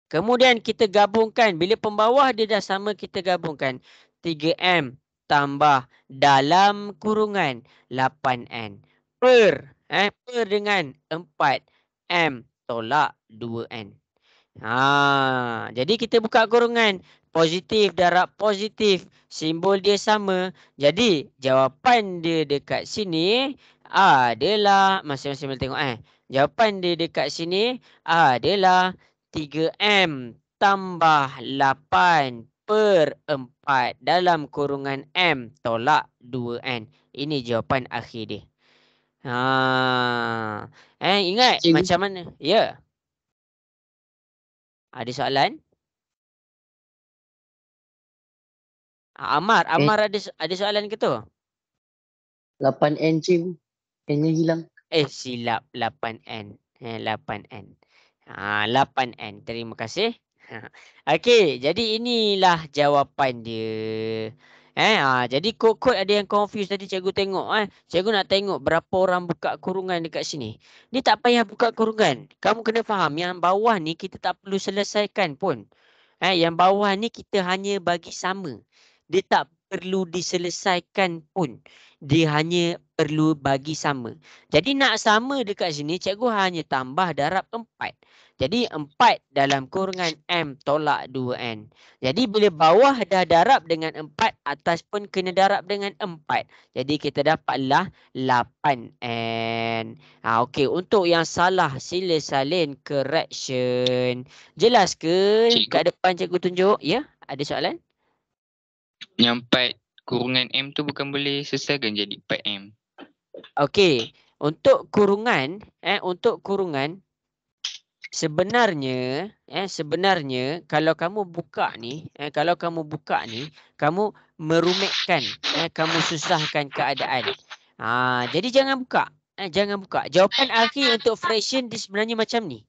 Kemudian kita gabungkan. Bila pembawah dia dah sama, kita gabungkan. 3M tambah dalam kurungan 8N. Per dengan 4M tolak 2N. Jadi kita buka kurungan. Positif darab positif. Simbol dia sama. Jadi jawapan dia dekat sini adalah, masing-masing boleh tengok jawapan dia dekat sini adalah 3M tambah 8 per 4 dalam kurungan M tolak 2N. Ini jawapan akhir dia. Ingat
Cikgu.
macam mana? Ya. Ada soalan? Amar ada soalan ke tu?
8N cikgu. N-nya hilang.
Silap 8N. 8N. 8N. Terima kasih. Okey, jadi inilah jawapan dia. Jadi kod-kod ada yang confuse tadi cikgu tengok. Cikgu nak tengok berapa orang buka kurungan dekat sini. Ni tak payah buka kurungan. Kamu kena faham yang bawah ni kita tak perlu selesaikan pun. Yang bawah ni kita hanya bagi sama. Dia tak perlu diselesaikan pun. Dia hanya perlu bagi sama. Jadi nak sama dekat sini, cikgu hanya tambah darab 4. Jadi 4 dalam kurungan M tolak 2N. Jadi bila bawah dah darab dengan 4, atas pun kena darab dengan 4. Jadi kita dapatlah 8N. Okey, untuk yang salah sila salin correction. Jelas ke?
Cikgu.
Kat depan cikgu tunjuk. Ya, ada soalan?
Yang 4 kurungan M tu bukan boleh selesaikan jadi 4M.
Okey, untuk kurungan, sebenarnya kalau kamu buka ni, kamu merumitkan, kamu susahkan keadaan. Jadi jangan buka. Jawapan akhir untuk fraction dia sebenarnya macam ni.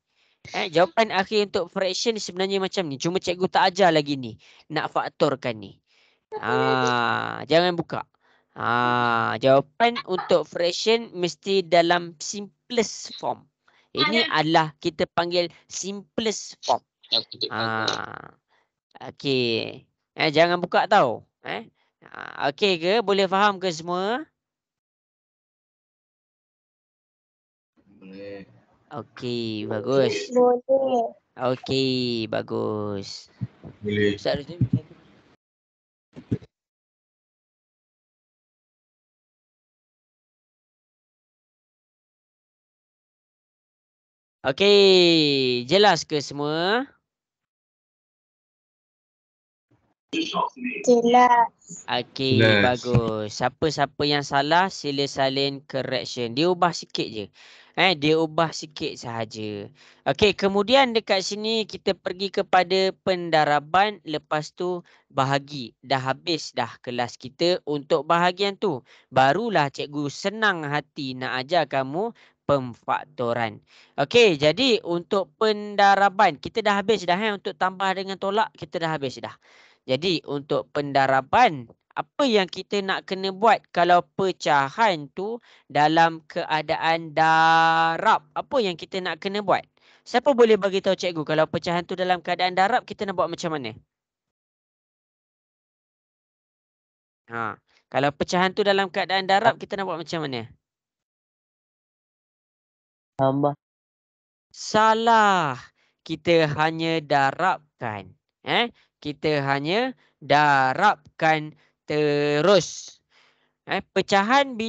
Jawapan akhir untuk fraction sebenarnya macam ni. Cuma cikgu tak ajar lagi ni. Nak faktorkan ni. Jangan buka. Jawapan untuk fraction mesti dalam simplest form. Ini adalah kita panggil simplest form. Okey. Jangan buka tau. Okey ke? Boleh faham ke semua?
Boleh.
Okey, bagus.
Boleh.
Okey, bagus.
Boleh.
Ustaz Ruzim, okey, jelas ke semua?
Jelas.
Okey,
Jelas.
bagus. Siapa-siapa yang salah sila salin correction. Dia ubah sikit je. Dia ubah sikit sahaja. Okey, kemudian dekat sini kita pergi kepada pendaraban. Lepas tu bahagi. Dah habis dah kelas kita untuk bahagian tu. Barulah cikgu senang hati nak ajar kamu pemfaktoran. Okey, jadi untuk pendaraban kita dah habis dah untuk tambah dengan tolak kita dah habis dah. Jadi untuk pendaraban, apa yang kita nak kena buat kalau pecahan tu dalam keadaan darab? Apa yang kita nak kena buat? Siapa boleh bagi tahu cikgu kalau pecahan tu dalam keadaan darab kita nak buat macam mana? Kalau pecahan tu dalam keadaan darab kita nak buat macam mana?
Tambah.
Salah. Kita hanya darabkan. Kita hanya darabkan terus. Pecahan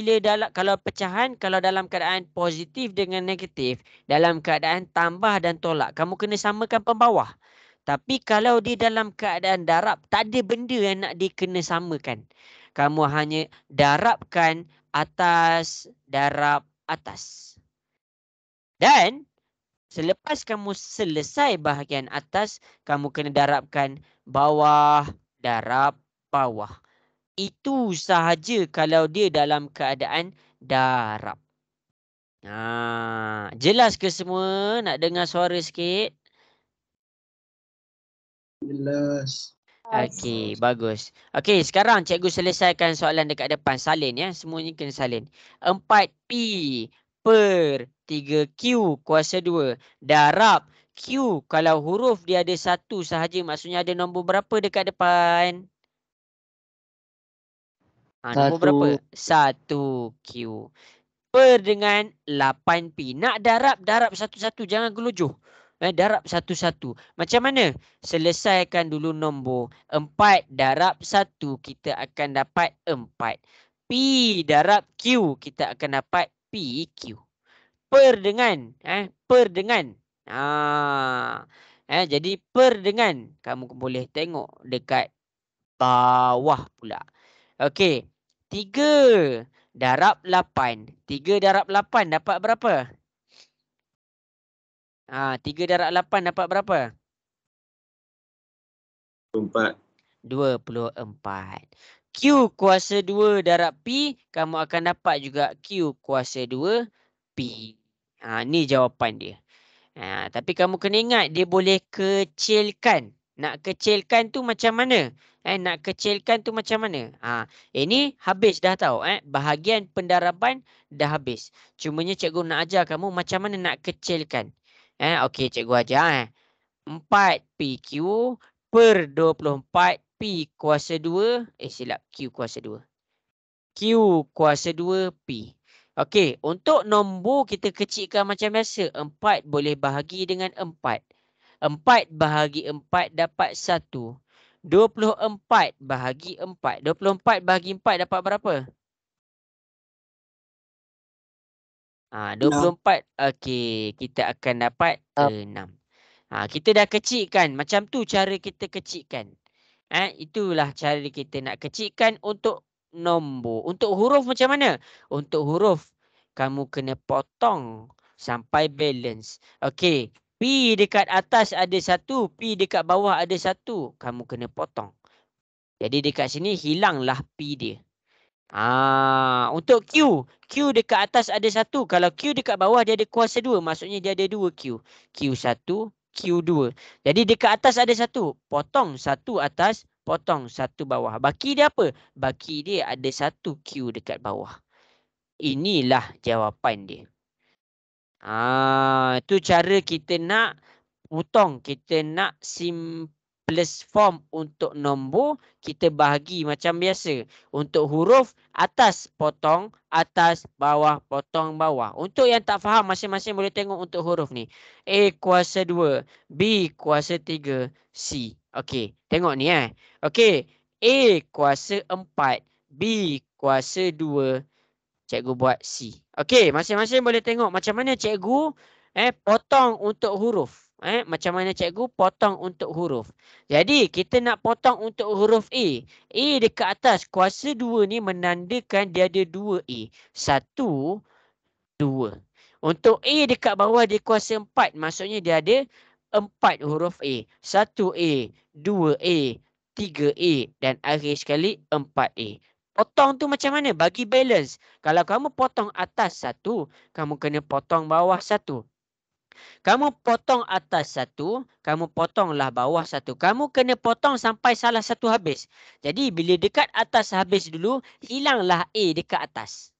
kalau pecahan kalau dalam keadaan positif dengan negatif, dalam keadaan tambah dan tolak, kamu kena samakan pembawah. Tapi kalau di dalam keadaan darab, tak ada benda yang nak dikena samakan. Kamu hanya darabkan atas, darab atas. Dan selepas kamu selesai bahagian atas, kamu kena darabkan bawah, darab bawah. Itu sahaja kalau dia dalam keadaan darab. Jelas ke semua? Nak dengar suara sikit?
Jelas.
Okey, bagus. Okey, sekarang cikgu selesaikan soalan dekat depan. Salin ya. Semuanya kena salin. 4P per 3Q kuasa 2 darab Q. Kalau huruf dia ada satu sahaja, maksudnya ada nombor berapa dekat depan? Nombor berapa? 1Q. Per dengan 8P. Nak darab satu-satu. Jangan gelojoh. Darab satu-satu. Macam mana? Selesaikan dulu nombor. 4 darab 1. Kita akan dapat 4. P darab Q. Kita akan dapat PQ. Per dengan. Per dengan. Jadi per dengan. Kamu boleh tengok dekat bawah pula. Okey. 3 darab 8. 3 darab 8 dapat berapa? 3 darab 8 dapat berapa?
4.
24. Q kuasa 2 darab P, kamu akan dapat juga Q kuasa 2 P. Ni jawapan dia. Tapi kamu kena ingat, dia boleh kecilkan. Nak kecilkan tu macam mana? Nak kecilkan tu macam mana? Ini habis dah tahu. Bahagian pendaraban dah habis. Cumanya cikgu nak ajar kamu macam mana nak kecilkan. Okey, cikgu ajar. 4PQ per 24 P kuasa 2. Silap. Q kuasa 2. Q kuasa 2 P. Okey, untuk nombor kita kecilkan macam biasa. 4 boleh bahagi dengan 4. 4 bahagi 4 dapat 1. 24 bahagi 4. 24 bahagi 4 dapat berapa? 24. Okey, kita akan dapat 6. Kita dah kecilkan. Macam tu cara kita kecilkan. Itulah cara kita nak kecilkan untuk nombor. Untuk huruf macam mana? Untuk huruf, kamu kena potong sampai balance. Okey. P dekat atas ada 1. P dekat bawah ada 1. Kamu kena potong. Jadi dekat sini hilanglah P dia. Untuk Q. Q dekat atas ada 1. Kalau Q dekat bawah dia ada kuasa 2. Maksudnya dia ada 2 Q. Q1, Q2. Jadi dekat atas ada 1. Potong 1 atas, potong 1 bawah. Baki dia apa? Baki dia ada 1 Q dekat bawah. Inilah jawapan dia. Itu cara kita nak potong. Kita nak simplest form untuk nombor. Kita bahagi macam biasa. Untuk huruf, atas potong, atas, bawah, potong, bawah. Untuk yang tak faham, masing-masing boleh tengok untuk huruf ni. A kuasa 2, B kuasa 3, C. Okey, tengok ni Okey, A kuasa 4, B kuasa 2, cikgu buat C. Okey, masing-masing boleh tengok macam mana cikgu potong untuk huruf. Macam mana cikgu? Potong untuk huruf. Jadi kita nak potong untuk huruf A. A dekat atas kuasa 2 ni menandakan dia ada 2 A. 1, 2. Untuk A dekat bawah dia kuasa 4. Maksudnya dia ada 4 huruf A. 1 A, 2 A, 3 A dan akhir sekali 4 A. Potong tu macam mana? Bagi balance. Kalau kamu potong atas 1, kamu kena potong bawah 1. Kamu potong atas 1, kamu potonglah bawah 1. Kamu kena potong sampai salah satu habis. Jadi bila dekat atas habis dulu, hilanglah A dekat atas.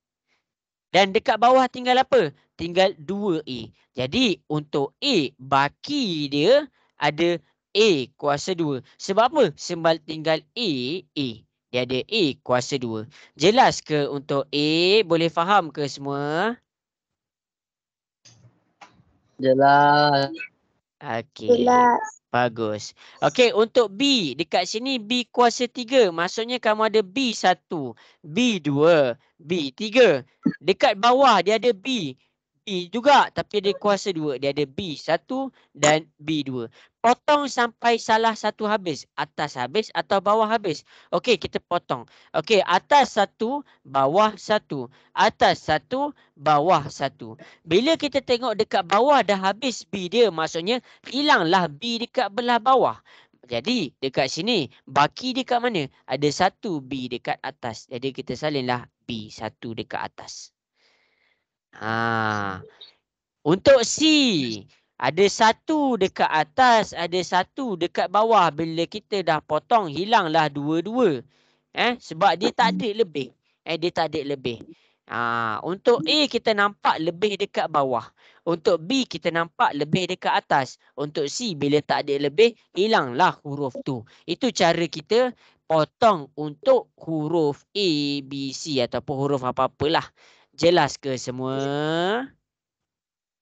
Dan dekat bawah tinggal apa? Tinggal 2A. Jadi untuk A, baki dia ada A kuasa 2. Sebab apa? Sebab tinggal A, A. Dia ada A kuasa 2. Jelas ke untuk A? Boleh faham ke semua?
Jelas.
Okey. Bagus. Okey, untuk B. Dekat sini B kuasa 3. Maksudnya kamu ada B1, B2, B3. Dekat bawah dia ada B. B juga tapi dia kuasa 2. Dia ada B1 dan B2. Potong sampai salah satu habis. Atas habis atau bawah habis. Okey, kita potong. Okey, atas 1, bawah 1. Atas 1, bawah 1. Bila kita tengok dekat bawah dah habis B dia, maksudnya hilanglah B dekat belah bawah. Jadi dekat sini baki dia kat mana? Ada 1 B dekat atas. Jadi kita salinlah B1 dekat atas. Untuk C, ada 1 dekat atas, ada 1 dekat bawah. Bila kita dah potong, hilanglah 2-2. Sebab dia tak ada lebih. Dia tak ada lebih. Untuk A kita nampak lebih dekat bawah. Untuk B kita nampak lebih dekat atas. Untuk C bila tak ada lebih, hilanglah huruf tu. Itu cara kita potong untuk huruf A, B, C ataupun huruf apa-apalah. Jelas ke semua?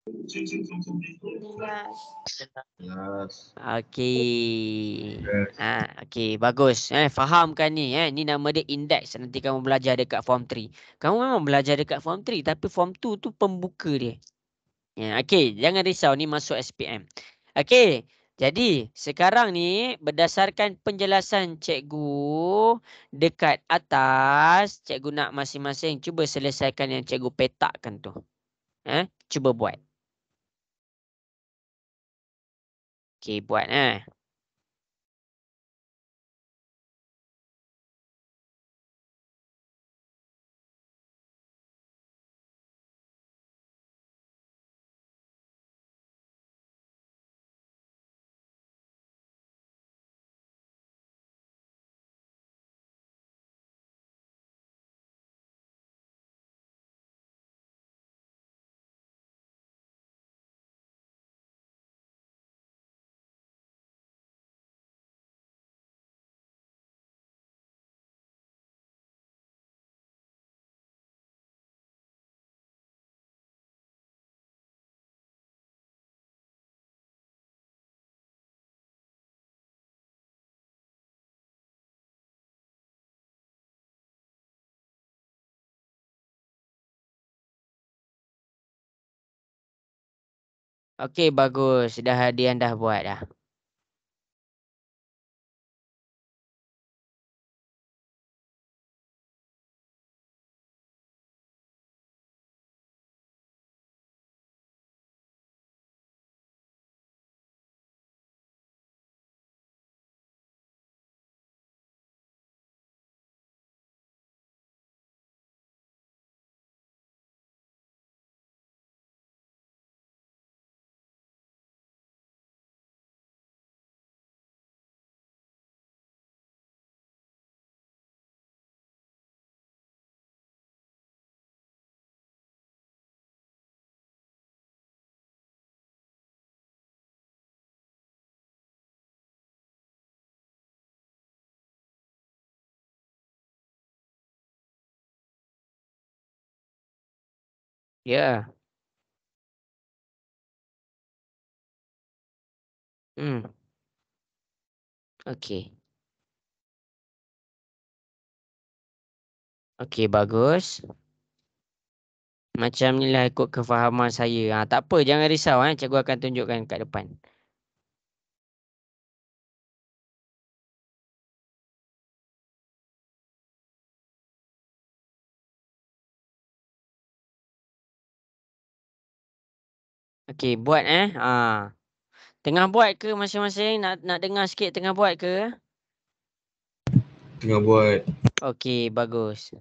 Jelas.
Okey. Okey, bagus. Faham kan ni? Ni nama dia index. Nanti kamu belajar dekat form 3. Kamu memang belajar dekat form 3 tapi form 2 tu pembuka dia. Okey, jangan risau ni masuk SPM. Okey. Jadi, sekarang ni berdasarkan penjelasan cikgu dekat atas, cikgu nak masing-masing cuba selesaikan yang cikgu petakkan tu. Cuba buat. Okey, buat Okey, bagus. Dia dah buat dah. Ya. Okey. Okey, bagus. Macam ni lah ikut kefahaman saya. Tak apa, jangan risau. Cikgu akan tunjukkan kat depan. Okey, buat Tengah buat ke masing-masing? Nak dengar sikit tengah buat ke?
Tengah buat.
Okey, bagus.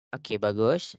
Okey, bagus.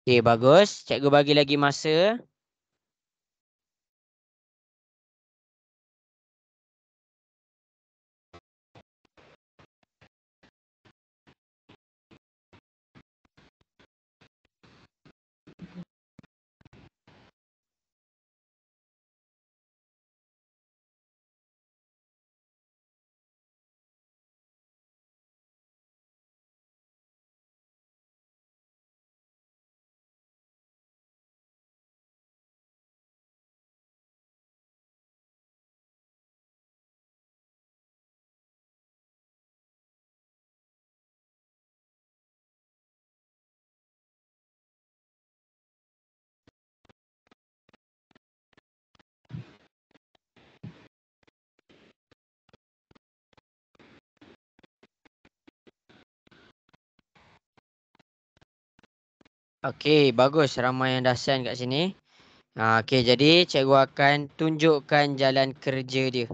Okey, bagus. Cikgu bagi lagi masa. Okey, bagus. Ramai yang dah send kat sini. Okey, jadi cikgu akan tunjukkan jalan kerja dia.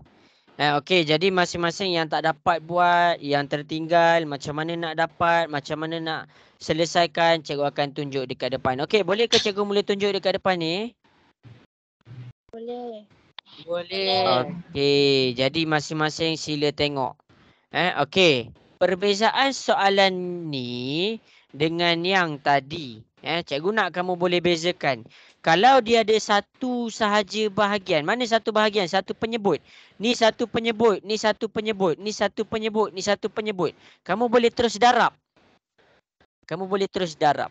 Okey, jadi masing-masing yang tak dapat buat, yang tertinggal, macam mana nak dapat, macam mana nak selesaikan, cikgu akan tunjuk dekat depan. Okey, boleh ke cikgu mula tunjuk dekat depan ni?
Boleh.
Boleh.
Okey, jadi masing-masing sila tengok. Okey, perbezaan soalan ni dengan yang tadi. Cikgu nak kamu boleh bezakan. Kalau dia ada satu sahaja bahagian. Mana satu bahagian? Satu penyebut. Ni satu penyebut. Ni satu penyebut. Ni satu penyebut. Ni satu penyebut. Kamu boleh terus darab. Kamu boleh terus darab.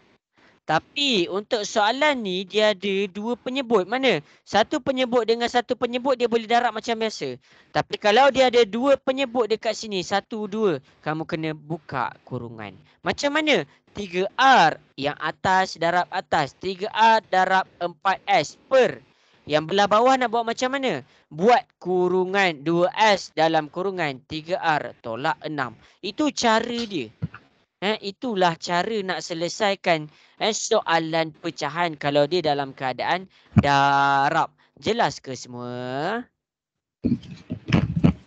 Tapi untuk soalan ni dia ada dua penyebut. Mana? Satu penyebut dengan satu penyebut dia boleh darab macam biasa. Tapi kalau dia ada dua penyebut dekat sini, satu, dua, kamu kena buka kurungan. Macam mana? 3R yang atas darab atas. 3R darab 4S per. Yang belah bawah nak buat macam mana? Buat kurungan 2S dalam kurungan 3R tolak 6. Itu cara dia. Itulah cara nak selesaikan soalan pecahan kalau dia dalam keadaan darab. Jelas ke semua?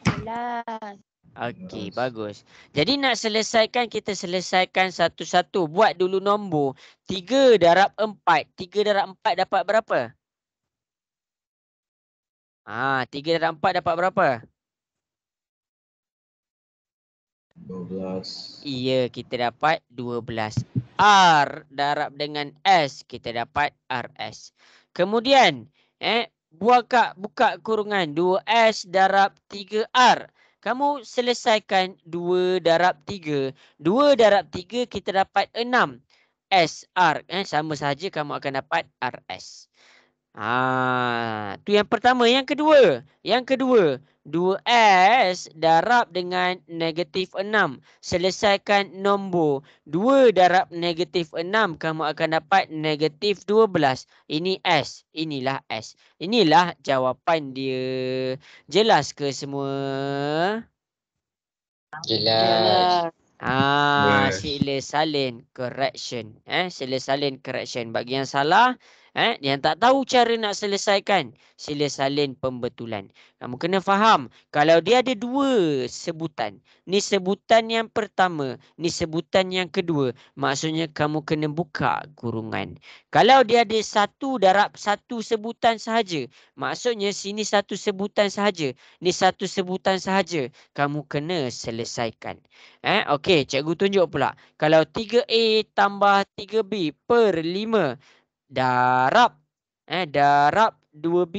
Jelas.
Okey, bagus. Jadi nak selesaikan, kita selesaikan satu-satu. Buat dulu nombor. 3 darab 4. 3 darab 4 dapat berapa? 3 darab 4 dapat berapa?
12.
Iya, kita dapat 12. R darab dengan S, kita dapat RS. Kemudian, buka kurungan 2S darab 3R. Kamu selesaikan 2 darab 3. 2 darab 3 kita dapat 6. SR. Sama saja kamu akan dapat RS. Tu yang pertama. Yang kedua. 2S darab dengan negatif 6. Selesaikan nombor. 2 darab negatif 6. Kamu akan dapat negatif 12. Ini S. Inilah S. Inilah jawapan dia. Jelas ke semua?
Jelas.
Yes.
Sila salin correction. Sila salin correction. Bagi yang salah, yang tak tahu cara nak selesaikan, sila salin pembetulan. Kamu kena faham, kalau dia ada 2 sebutan, ni sebutan yang pertama, ni sebutan yang kedua, maksudnya kamu kena buka kurungan. Kalau dia ada 1 darab 1 sebutan sahaja, maksudnya sini 1 sebutan sahaja, ni 1 sebutan sahaja, kamu kena selesaikan. Okey, cikgu tunjuk pula. Kalau 3A tambah 3B per 5 darab 2B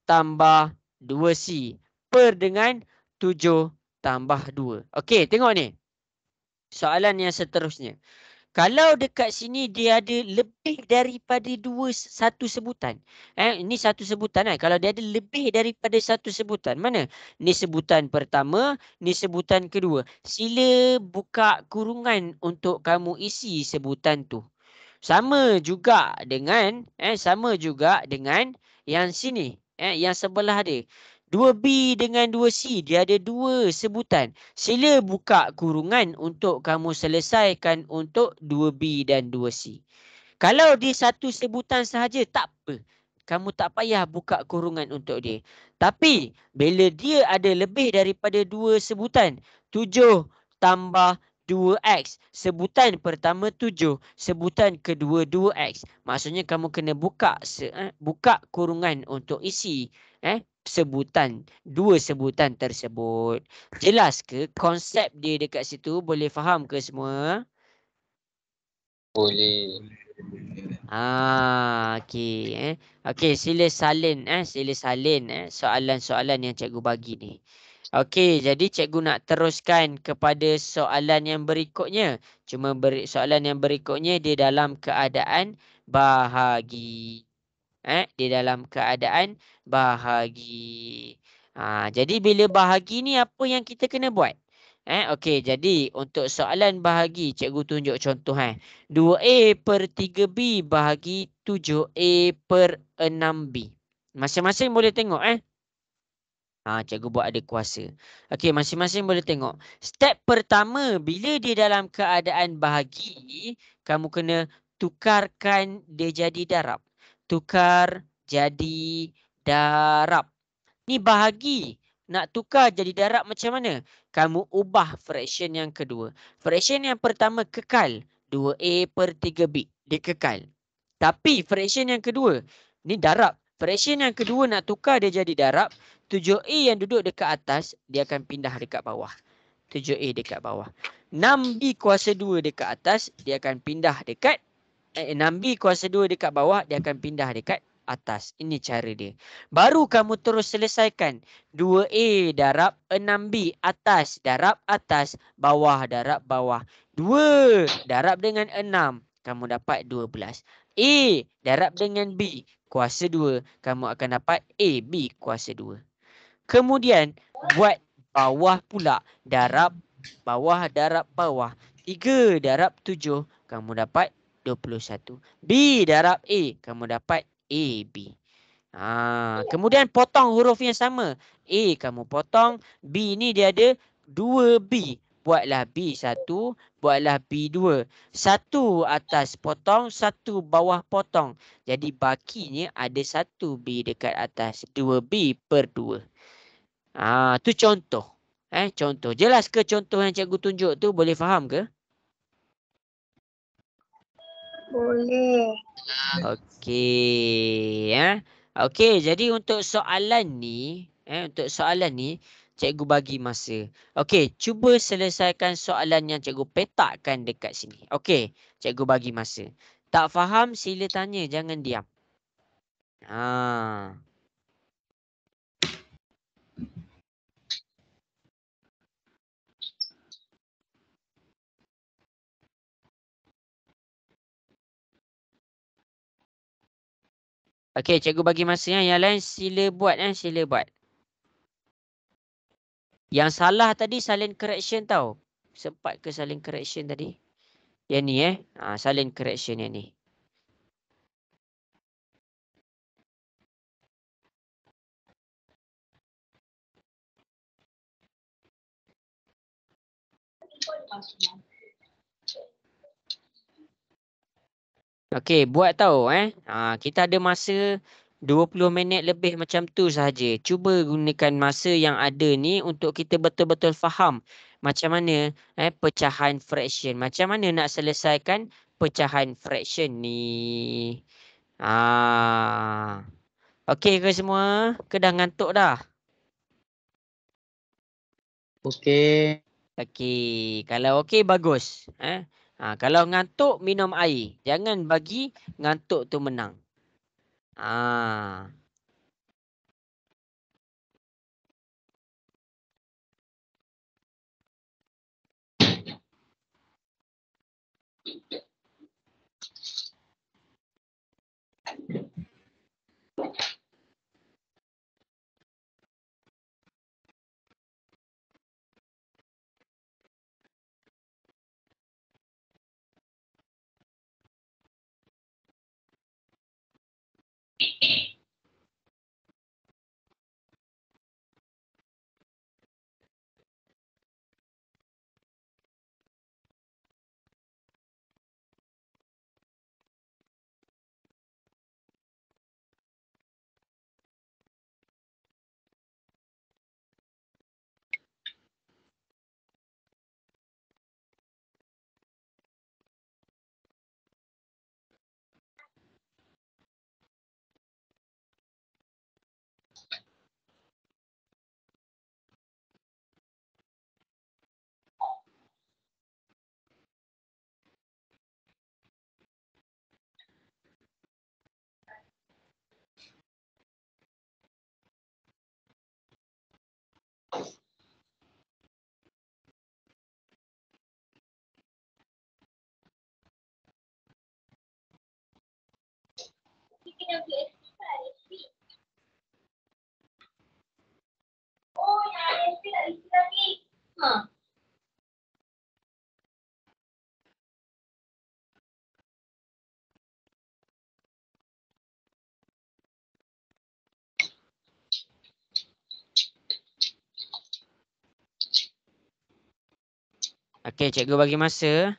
tambah 2C per dengan 7 tambah 2. Okey, tengok ni. Soalan yang seterusnya. Kalau dekat sini dia ada lebih daripada satu sebutan. Ini satu sebutan kan. Kalau dia ada lebih daripada satu sebutan. Mana? Ni sebutan pertama, ni sebutan kedua. Sila buka kurungan untuk kamu isi sebutan tu. Sama juga dengan yang sini, yang sebelah dia. 2B dengan 2C, dia ada 2 sebutan. Sila buka kurungan untuk kamu selesaikan untuk 2B dan 2C. Kalau dia satu sebutan sahaja, tak apa. Kamu tak payah buka kurungan untuk dia. Tapi, bila dia ada lebih daripada 2 sebutan, 7 tambah 2X. Sebutan pertama 7, sebutan kedua 2X. Maksudnya kamu kena buka kurungan untuk isi sebutan, 2 sebutan tersebut. Jelas ke konsep dia dekat situ? Boleh faham ke semua?
Boleh.
Okey. Okey, sila salin soalan-soalan yang cikgu bagi ni. Okey, jadi cikgu nak teruskan kepada soalan yang berikutnya. Soalan yang berikutnya dia dalam keadaan bahagi. Dia dalam keadaan bahagi. Jadi bila bahagi ni apa yang kita kena buat? Okey, jadi untuk soalan bahagi, cikgu tunjuk contoh. 2A per 3B bahagi 7A per 6B. Masing-masing boleh tengok. Cikgu buat ada kuasa. Okey, masing-masing boleh tengok. Step pertama, bila dia dalam keadaan bahagi, kamu kena tukarkan dia jadi darab. Tukar jadi darab. Ni bahagi. Nak tukar jadi darab macam mana? Kamu ubah fraction yang kedua. Fraction yang pertama kekal. 2A per 3B. Dia kekal. Tapi fraction yang kedua, ni darab. Fraction yang kedua nak tukar dia jadi darab. 7A yang duduk dekat atas, dia akan pindah dekat bawah. 7A dekat bawah. 6B kuasa 2 dekat atas, dia akan pindah dekat 6B kuasa 2 dekat bawah, dia akan pindah dekat atas. Ini cara dia. Baru kamu terus selesaikan. 2A darab 6B. Atas darab atas. Bawah darab bawah. 2 darab dengan 6. Kamu dapat 12. A darab dengan B. Kuasa 2. Kamu akan dapat AB kuasa 2. Kemudian buat bawah pula. Darab bawah darab bawah. 3 darab 7. Kamu dapat 21. B darab A. Kamu dapat AB. Kemudian potong huruf yang sama. A kamu potong. B ni dia ada 2B. Buatlah B1. Buatlah B2. 1 atas potong. 1 bawah potong. Jadi bakinya ada 1B dekat atas. 2B per 2. Tu contoh. Contoh. Jelas ke contoh yang cikgu tunjuk tu? Boleh faham ke?
Boleh.
Okey. Okey, jadi untuk soalan ni, cikgu bagi masa. Okey, cuba selesaikan soalan yang cikgu petakkan dekat sini. Okey, cikgu bagi masa. Tak faham, sila tanya, jangan diam. Ha. Okey, cikgu bagi masa yang lain sila buat sila buat. Yang salah tadi silent correction tau. Sempat ke silent correction tadi? Yang ni silent correction yang ni. Okey, buat tahu kita ada masa 20 minit lebih macam tu sahaja. Cuba gunakan masa yang ada ni untuk kita betul-betul faham macam mana pecahan fraction. Macam mana nak selesaikan pecahan fraction ni. Okey ke semua? Ke dah ngantuk dah?
Okey.
Okey, kalau okey bagus. Kalau ngantuk minum air. Jangan bagi ngantuk tu menang. Okey, cikgu bagi masa.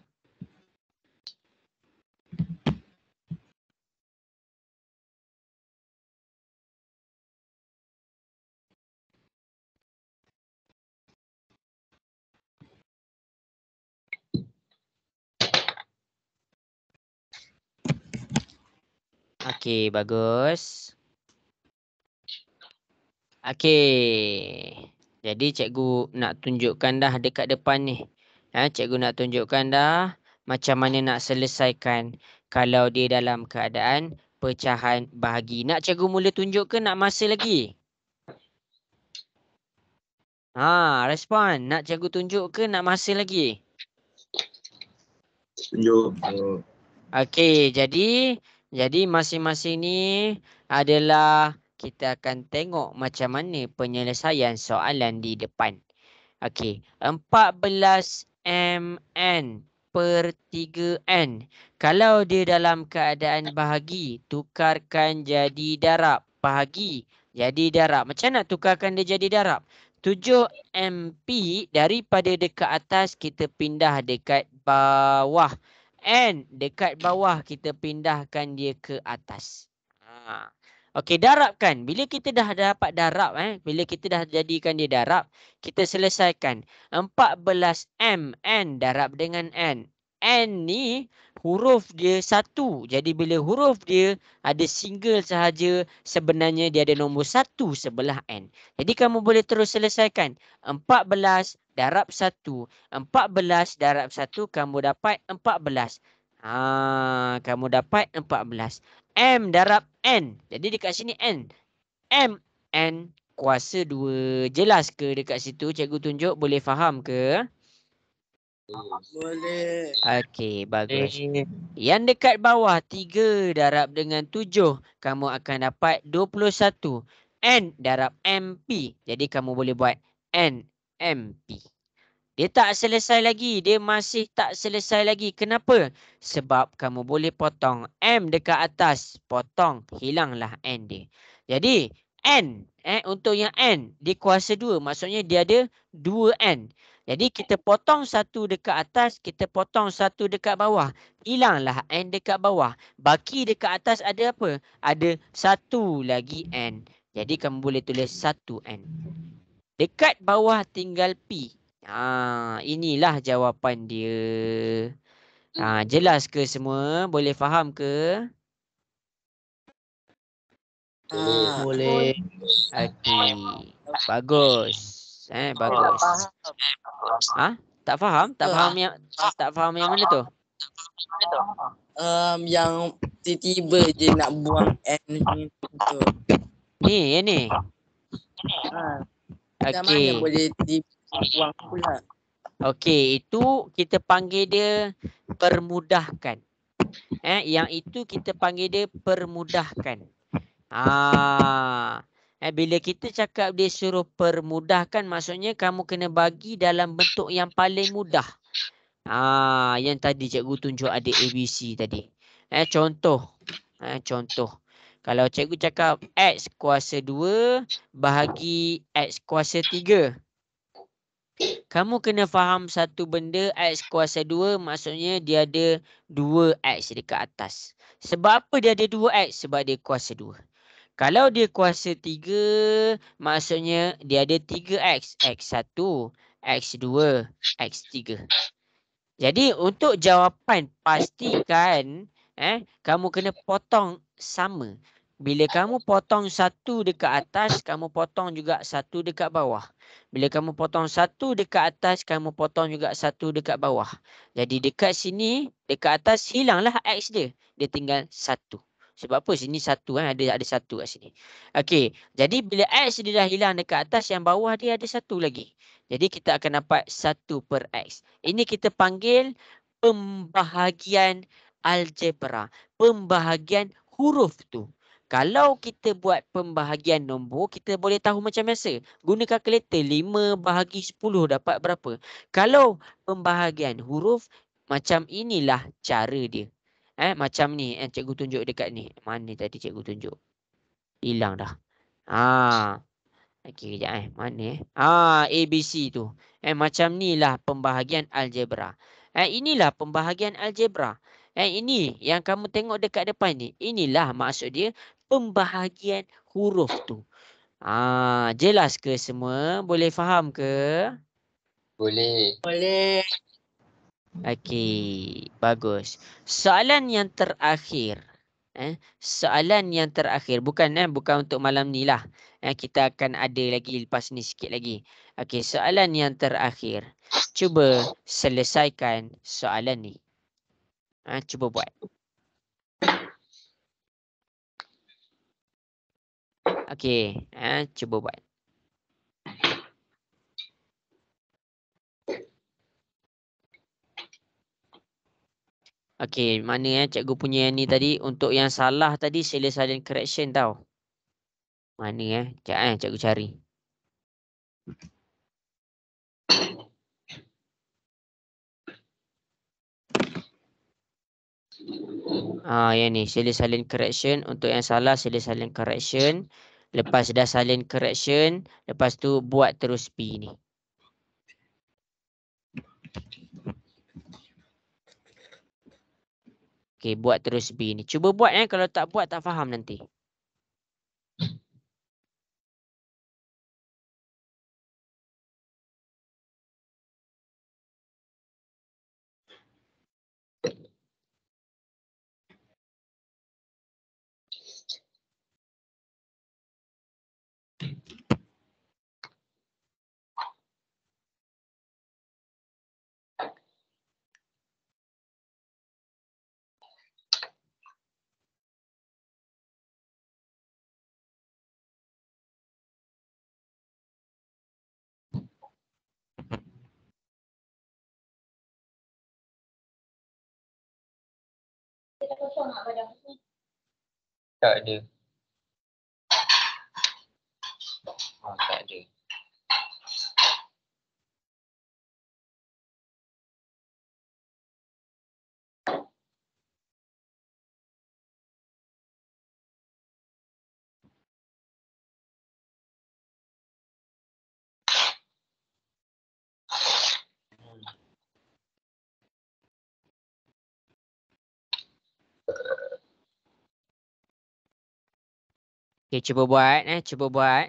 Okey, bagus. Okey. Jadi cikgu nak tunjukkan dah dekat depan ni. Cikgu nak tunjukkan dah macam mana nak selesaikan kalau dia dalam keadaan pecahan bahagi. Nak cikgu mula tunjuk ke nak masa lagi? Respon. Nak cikgu tunjuk ke nak masa lagi?
Tunjuk.
Okey, jadi masing-masing ni adalah kita akan tengok macam mana penyelesaian soalan di depan. Okey, 14 mn per 3n. Kalau dia dalam keadaan bahagi, tukarkan jadi darab. Bahagi jadi darab. Macam nak tukarkan dia jadi darab? 7 mp daripada dekat atas kita pindah dekat bawah. N dekat bawah kita pindahkan dia ke atas. Okey, darabkan. Bila kita dah dapat darab, bila kita dah jadikan dia darab, kita selesaikan. 14 m, n darab dengan n. N ni huruf dia 1. Jadi bila huruf dia ada single sahaja, sebenarnya dia ada nombor 1 sebelah N. Jadi kamu boleh terus selesaikan. 14 darab 1. 14 darab 1 kamu dapat 14. Kamu dapat 14. M darab N. Jadi dekat sini N. M N kuasa 2. Jelas ke dekat situ? Cikgu tunjuk, boleh faham ke?
Boleh.
Okey, bagus. Yang dekat bawah 3 darab dengan 7, kamu akan dapat 21. N darab MP. Jadi kamu boleh buat N MP. Dia tak selesai lagi. Dia masih tak selesai lagi. Kenapa? Sebab kamu boleh potong M dekat atas. Potong. Hilanglah N dia. Jadi N. Untuk yang N. Dia kuasa 2. Maksudnya dia ada 2 N. Jadi kita potong 1 dekat atas. Kita potong 1 dekat bawah. Hilanglah N dekat bawah. Baki dekat atas ada apa? Ada 1 lagi N. Jadi kamu boleh tulis 1 N. Dekat bawah tinggal P. Inilah jawapan dia. Jelas ke semua? Boleh faham ke?
Boleh.
Okey. Bagus. Bagus. Tak faham? Tak faham yang mana tu?
Yang tiba-tiba je nak buang N tu.
Ni, yang ni.
Macam mana
Okey.
boleh tiba buang pula?
Okey, itu kita panggil dia permudahkan. Yang itu kita panggil dia permudahkan. Bila kita cakap dia suruh permudahkan, maksudnya kamu kena bagi dalam bentuk yang paling mudah. Yang tadi cikgu tunjuk ada ABC tadi. Contoh. Contoh. Kalau cikgu cakap X kuasa 2 bahagi X kuasa 3. Kamu kena faham satu benda, X kuasa 2 maksudnya dia ada 2X dekat atas. Sebab apa dia ada 2X? Sebab dia kuasa 2. Kalau dia kuasa 3, maksudnya dia ada 3X. X1, X2, X3. Jadi untuk jawapan pastikan kamu kena potong sama. Bila kamu potong 1 dekat atas, kamu potong juga 1 dekat bawah. Bila kamu potong 1 dekat atas, kamu potong juga 1 dekat bawah. Jadi dekat sini, dekat atas hilanglah X dia. Dia tinggal 1. Sebab apa? Sini 1 ada 1 kat sini. Okey, jadi bila X dia dah hilang dekat atas, yang bawah dia ada 1 lagi. Jadi kita akan dapat 1 per X. Ini kita panggil pembahagian algebra. Pembahagian huruf tu. Kalau kita buat pembahagian nombor, kita boleh tahu macam biasa. Guna kalkulator 5 bahagi 10 dapat berapa. Kalau pembahagian huruf, macam inilah cara dia. Macam ni, cikgu tunjuk dekat ni. Mana tadi cikgu tunjuk? Hilang dah. Okey, kejap mana ABC tu. Macam ni lah pembahagian algebra. Inilah pembahagian algebra. Ini yang kamu tengok dekat depan ni. Inilah maksud dia pembahagian huruf tu. Jelas ke semua? Boleh faham ke?
Boleh.
Boleh.
Okey, bagus. Soalan yang terakhir. Soalan yang terakhir. Bukan untuk malam ni lah. Kita akan ada lagi lepas ni sikit lagi. Okey, soalan yang terakhir. Cuba selesaikan soalan ni. Cuba buat. Okey, cuba buat. Okey, mana cikgu punya yang ni tadi. Untuk yang salah tadi, sila silent correction tau. Mana Sekejap cikgu cari. Yang ni, sila silent correction. Untuk yang salah, sila silent correction. Lepas dah silent correction, lepas tu buat terus P ni. Okey, buat terus B ni. Cuba buat kalau tak buat tak faham nanti.
Tak ada. Tak ada.
Okay, cuba buat. Cuba buat.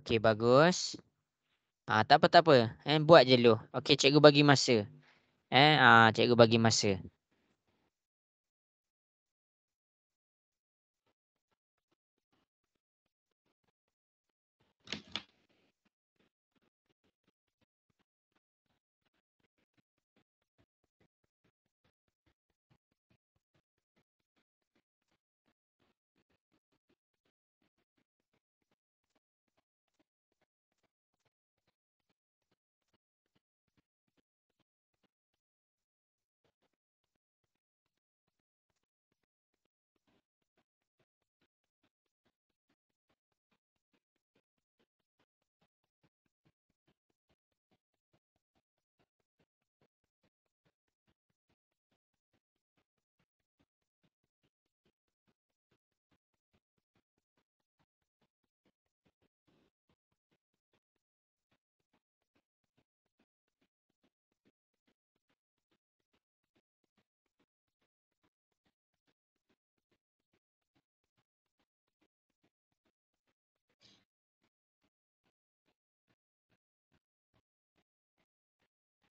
Okay, bagus. Tak apa, tak apa. Buat je dulu. Okay, cikgu bagi masa. Cikgu bagi masa.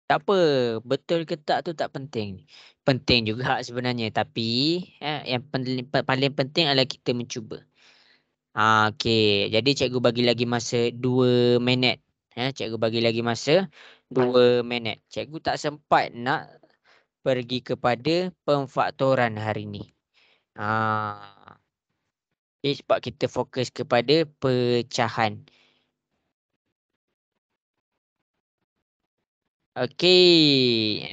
Tak apa, betul ke tak tu tak penting. Penting juga sebenarnya. Tapi yang paling penting adalah kita mencuba. Okey, jadi cikgu bagi lagi masa 2 minit. Cikgu bagi lagi masa 2 minit. Cikgu tak sempat nak pergi kepada pemfaktoran hari ni. Sebab kita fokus kepada pecahan. Okey,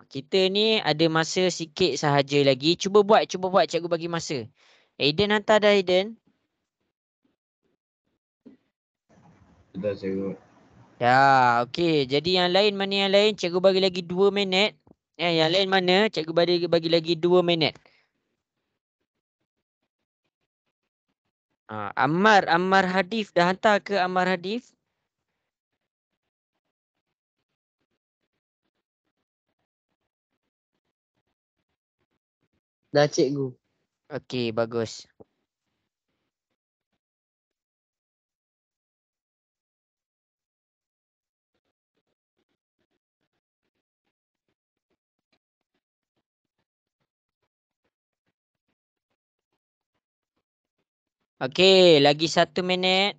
kita ni ada masa sikit sahaja lagi. Cuba buat, cikgu bagi masa. Aiden hantar dah, Aiden.
Sudah cikgu.
Ya, okey. Jadi yang lain mana yang lain? Cikgu bagi lagi 2 minit. Yang lain mana? Cikgu bagi lagi 2 minit. Ammar Hadif dah hantar ke Ammar Hadif?
Dah cikgu.
Okey, bagus. Okey, lagi 1 minit.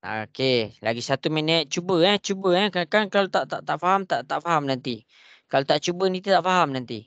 Okey, lagi 1 minit. Cuba kan kalau tak faham tak faham nanti. Kalau tak cuba ni tak faham nanti.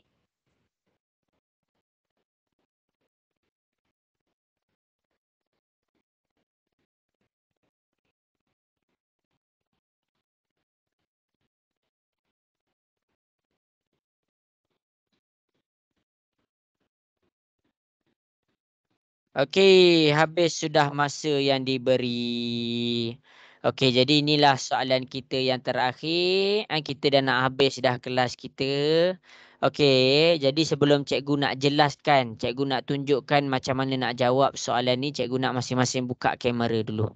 Okey, habis sudah masa yang diberi. Okey, jadi inilah soalan kita yang terakhir. Kita dah nak habis dah kelas kita. Okey, jadi sebelum cikgu nak jelaskan, cikgu nak tunjukkan macam mana nak jawab soalan ni, cikgu nak masing-masing buka kamera dulu.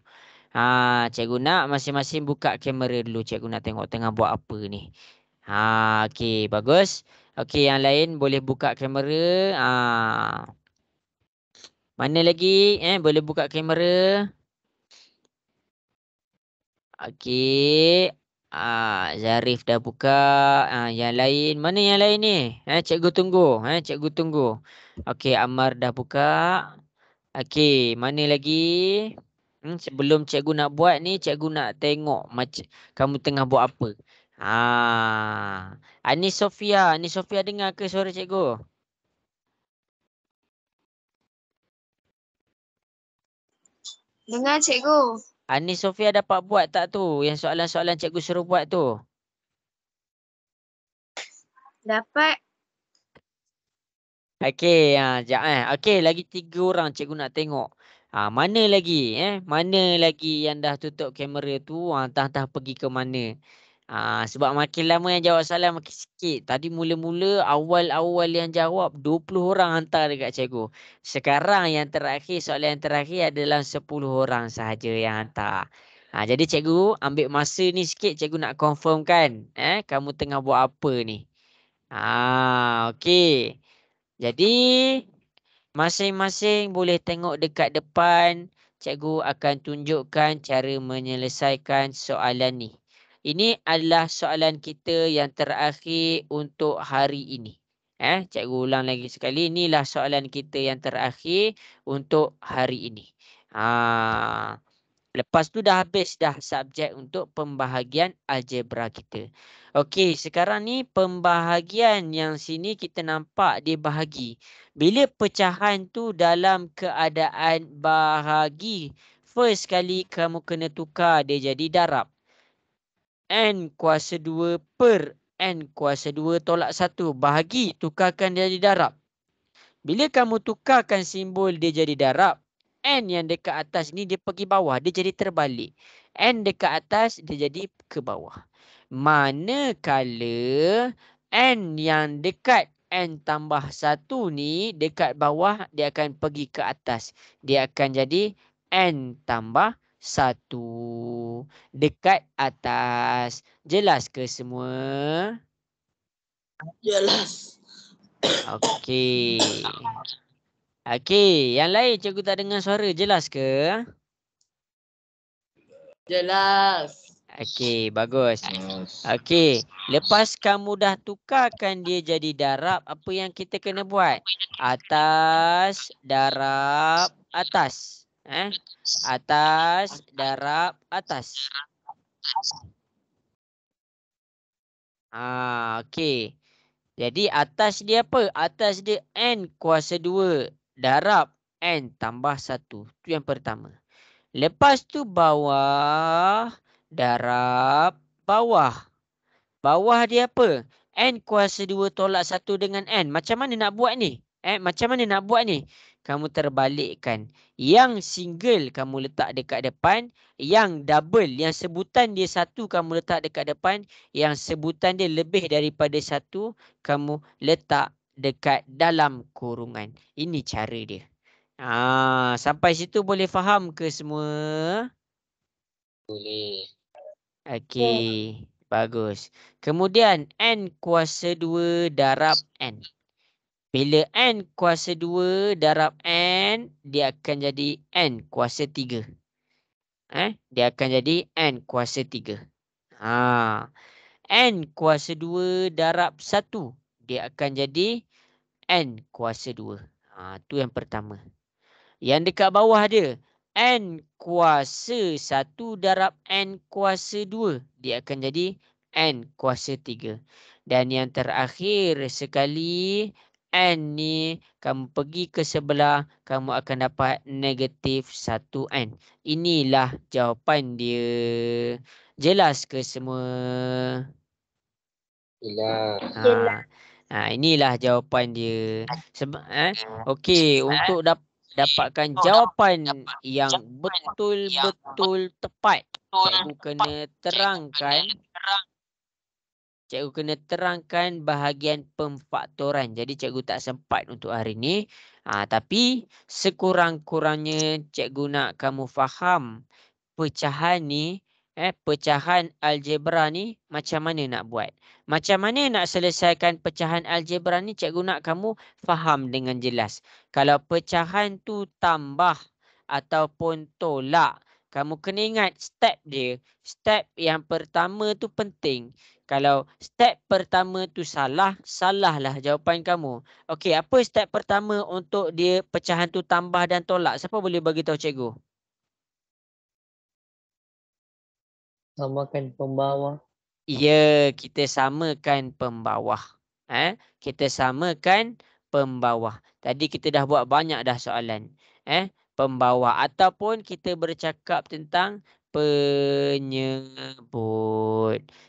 Cikgu nak masing-masing buka kamera dulu. Cikgu nak tengok tengah buat apa ni. Okey, bagus. Okey, yang lain boleh buka kamera. Mana lagi? Boleh buka kamera. Okey. Zarif dah buka. Yang lain. Mana yang lain ni? Cikgu tunggu. Cikgu tunggu. Okey, Ammar dah buka. Okey, mana lagi? Sebelum cikgu nak buat ni, cikgu nak tengok macam kamu tengah buat apa. Ani Sofia dengar ke suara cikgu?
Dengar cikgu.
Ani Sofia dapat buat tak tu? Yang soalan-soalan cikgu suruh buat tu.
Dapat.
Okey, sekejap Okey, lagi 3 orang cikgu nak tengok. Mana lagi Mana lagi yang dah tutup kamera tu? Entah pergi ke mana. Sebab makin lama yang jawab soalan makin sikit. Tadi mula-mula awal-awal yang jawab 20 orang hantar dekat cikgu. Sekarang yang terakhir, soalan yang terakhir adalah 10 orang sahaja yang hantar. Jadi cikgu ambil masa ni sikit, cikgu nak confirmkan kamu tengah buat apa ni. Okey. Jadi masing-masing boleh tengok dekat depan. Cikgu akan tunjukkan cara menyelesaikan soalan ni. Ini adalah soalan kita yang terakhir untuk hari ini. Cikgu ulang lagi sekali. Inilah soalan kita yang terakhir untuk hari ini. Lepas tu dah habis dah subjek untuk pembahagian algebra kita. Okey, sekarang ni pembahagian yang sini kita nampak dia bahagi. Bila pecahan tu dalam keadaan bahagi, first kali kamu kena tukar dia jadi darab. N kuasa 2 per N kuasa 2 tolak 1. Bahagi, tukarkan dia jadi darab. Bila kamu tukarkan simbol dia jadi darab, N yang dekat atas ni dia pergi bawah. Dia jadi terbalik. N dekat atas dia jadi ke bawah. Manakala N yang dekat N tambah 1 ni dekat bawah dia akan pergi ke atas. Dia akan jadi N tambah 1 dekat atas. Jelas ke semua?
Jelas.
Okey. Okey, yang lain cikgu tak dengar suara. Jelas ke?
Jelas.
Okey, bagus.
Yes.
Okey, lepas kamu dah tukarkan dia jadi darab, apa yang kita kena buat? Atas, darab, atas. Atas, darab, atas. Okey. Jadi atas dia apa? Atas dia N kuasa 2 darab N tambah 1. Itu yang pertama. Lepas tu bawah darab bawah. Bawah dia apa? N kuasa 2 tolak 1 dengan N. Macam mana nak buat ni? Macam mana nak buat ni? Kamu terbalikkan. Yang single kamu letak dekat depan. Yang double, yang sebutan dia 1 kamu letak dekat depan. Yang sebutan dia lebih daripada 1 kamu letak dekat dalam kurungan. Ini cara dia. Sampai situ boleh faham ke semua?
Boleh.
Okey, bagus. Kemudian N kuasa 2 darab N. Bila N kuasa 2 darab N, dia akan jadi N kuasa 3. Dia akan jadi N kuasa 3. N kuasa 2 darab 1, dia akan jadi N kuasa 2. Itu yang pertama. Yang dekat bawah dia, N kuasa 1 darab N kuasa 2. Dia akan jadi N kuasa 3. Dan yang terakhir sekali, N ni kamu pergi ke sebelah, kamu akan dapat negatif 1N. Inilah jawapan dia. Jelas ke semua?
Jelas.
Inilah jawapan dia. Sebab okey, untuk dapatkan jawapan yang betul-betul tepat, cikgu kena terangkan bahagian pemfaktoran. Jadi cikgu tak sempat untuk hari ni. Tapi sekurang-kurangnya cikgu nak kamu faham pecahan ni, pecahan algebra ni macam mana nak buat. Macam mana nak selesaikan pecahan algebra ni, cikgu nak kamu faham dengan jelas. Kalau pecahan tu tambah ataupun tolak, kamu kena ingat step dia. Step yang pertama tu penting. Kalau step pertama tu salah, salahlah jawapan kamu. Okey, apa step pertama untuk dia pecahan tu tambah dan tolak? Siapa boleh bagi tahu cikgu?
Samakan pembawah.
Ya, kita samakan pembawah. Kita samakan pembawah. Tadi kita dah buat banyak dah soalan. Pembawah ataupun kita bercakap tentang penyebut.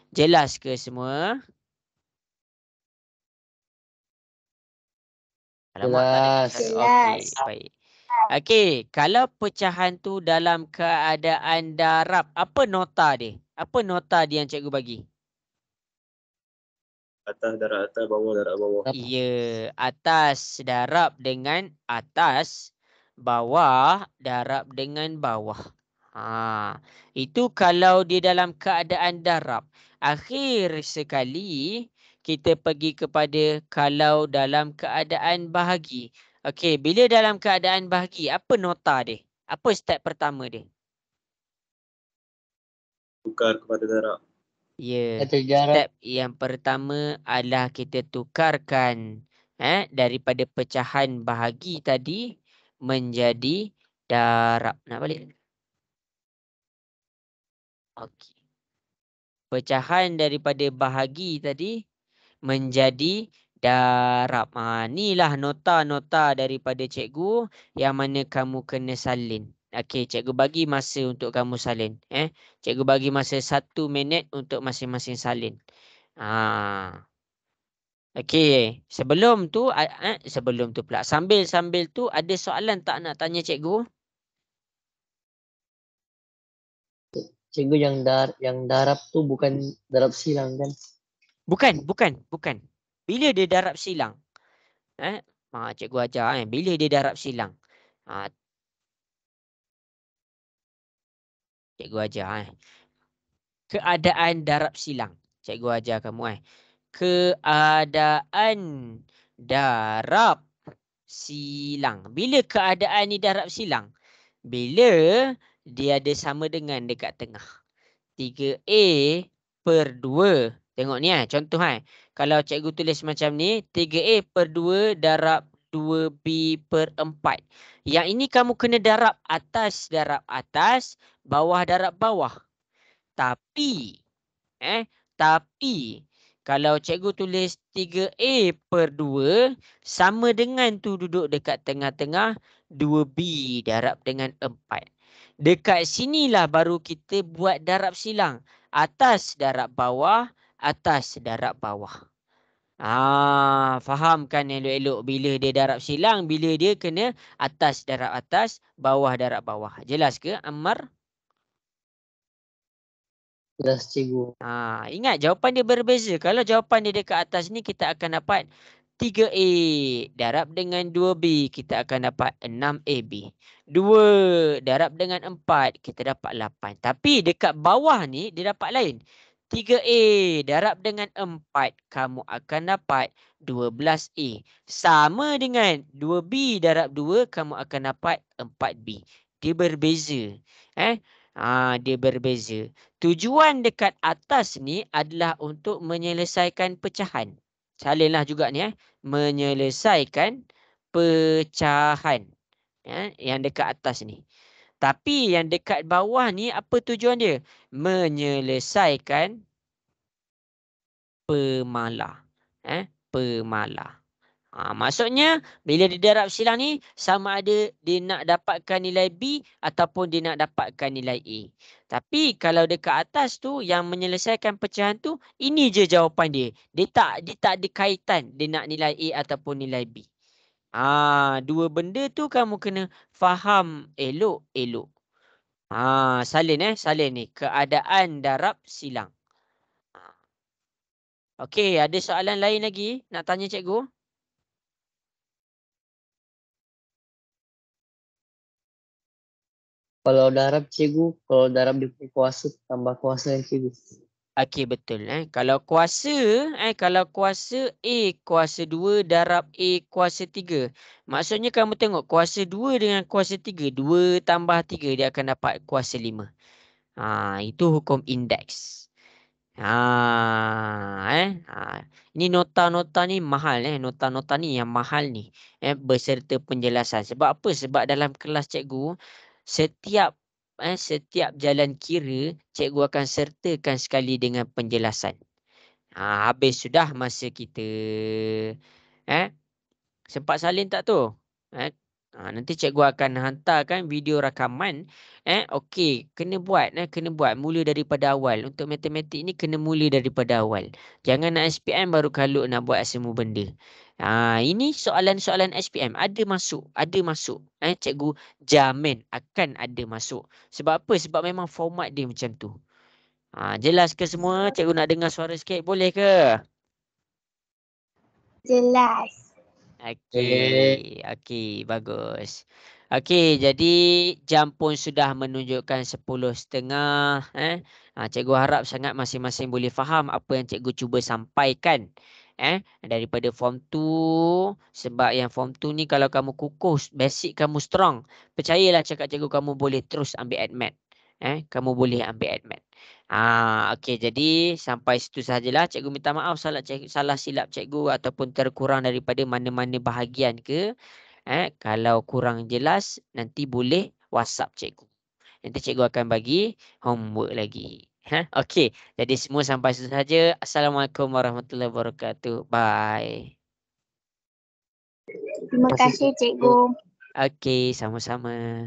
Jelas ke semua? Alamak, tak ada
Jelas.
tulisan. Okey, baik. Okey, kalau pecahan tu dalam keadaan darab, apa nota dia? Apa nota dia yang cikgu bagi?
Atas darab atas, bawah darab bawah.
Ya, atas darab dengan atas, bawah darab dengan bawah. Itu kalau dia dalam keadaan darab. Akhir sekali kita pergi kepada kalau dalam keadaan bahagi. Okey, bila dalam keadaan bahagi, apa nota dia? Apa step pertama dia?
Tukar kepada darab.
Ya,
Atas darab.
step yang pertama adalah kita tukarkan daripada pecahan bahagi tadi menjadi darab. Nak balik? Okey. Pecahan daripada bahagi tadi menjadi darab. Inilah nota-nota daripada cikgu yang mana kamu kena salin. Okey, cikgu bagi masa untuk kamu salin. Cikgu bagi masa 1 minit untuk masing-masing salin. Okey, sebelum tu pula. Sambil tu ada soalan tak nak tanya cikgu?
Cikgu yang darab tu bukan darab silang kan?
Bukan. Bila dia darab silang? Cikgu ajar bila dia darab silang. Cikgu ajar keadaan darab silang. Cikgu ajar kamu keadaan darab silang. Bila keadaan ni darab silang? Bila dia ada sama dengan dekat tengah. 3A per 2. Tengok ni contoh kalau cikgu tulis macam ni, 3A per 2 darab 2B per 4. Yang ini kamu kena darab atas, bawah darab bawah. Tapi kalau cikgu tulis 3A per 2 sama dengan tu duduk dekat tengah-tengah 2B darab dengan 4. Dekat sinilah baru kita buat darab silang. Atas darab bawah, atas darab bawah. Fahamkan elok-elok bila dia darab silang, bila dia kena atas darab atas, bawah darab bawah. Jelas ke Ammar?
Jelas cikgu.
Ingat jawapan dia berbeza. Kalau jawapan dia dekat atas ni kita akan dapat 3A darab dengan 2B kita akan dapat 6AB. 2 darab dengan 4 kita dapat 8. Tapi dekat bawah ni dia dapat lain. 3A darab dengan 4 kamu akan dapat 12A. Sama dengan 2B darab 2 kamu akan dapat 4B. Dia berbeza. Dia berbeza. Tujuan dekat atas ni adalah untuk menyelesaikan pecahan. Salinlah juga ni menyelesaikan pecahan yang dekat atas ni. Tapi yang dekat bawah ni apa tujuan dia? Menyelesaikan pemalah. Pemalah. Maksudnya bila dia darab silang ni sama ada dia nak dapatkan nilai B ataupun dia nak dapatkan nilai A. Tapi kalau dekat atas tu yang menyelesaikan pecahan tu ini je jawapan dia. Dia tak ada kaitan dia nak nilai A ataupun nilai B. Dua benda tu kamu kena faham elok-elok. Salin ni keadaan darab silang. Okey, ada soalan lain lagi nak tanya cikgu?
Kalau darab cikgu, kalau darab dia punya kuasa tambah kuasa yang cikgu.
Okey, betul. Kalau kuasa A kuasa 2 darab A kuasa 3. Maksudnya kamu tengok kuasa 2 dengan kuasa 3. 2 tambah 3 dia akan dapat kuasa 5. Itu hukum indeks. Ini nota-nota ni mahal. Nota-nota ni yang mahal ni. Beserta penjelasan. Sebab apa? Sebab dalam kelas cikgu, setiap jalan kira, cikgu akan sertakan sekali dengan penjelasan. Habis sudah masa kita. Sempat salin tak tu? Nanti cikgu akan hantarkan video rakaman. Okey, kena buat mula daripada awal. Untuk matematik ni kena mula daripada awal. Jangan nak SPM baru kalau nak buat semua benda. Ini soalan-soalan SPM ada masuk. Cikgu jamin akan ada masuk. Sebab apa? Sebab memang format dia macam tu. Jelas ke semua? Cikgu nak dengar suara sikit, boleh ke?
Jelas.
Okey, bagus. Okey, jadi jam pun sudah menunjukkan 10.30. Cikgu harap sangat masing-masing boleh faham apa yang cikgu cuba sampaikan. Daripada form 2. Sebab yang form 2 ni kalau kamu kukuh, basic kamu strong, percayalah cakap cikgu kamu boleh terus ambil admat. Kamu boleh ambil admat. Okey, jadi sampai situ sahajalah. Cikgu minta maaf salah silap cikgu ataupun terkurang daripada mana-mana bahagian ke. Kalau kurang jelas nanti boleh WhatsApp cikgu. Nanti cikgu akan bagi homework lagi. Okey, jadi semua sampai situ sahaja. Assalamualaikum warahmatullahi wabarakatuh. Bye.
Terima kasih cikgu.
Okey, sama-sama.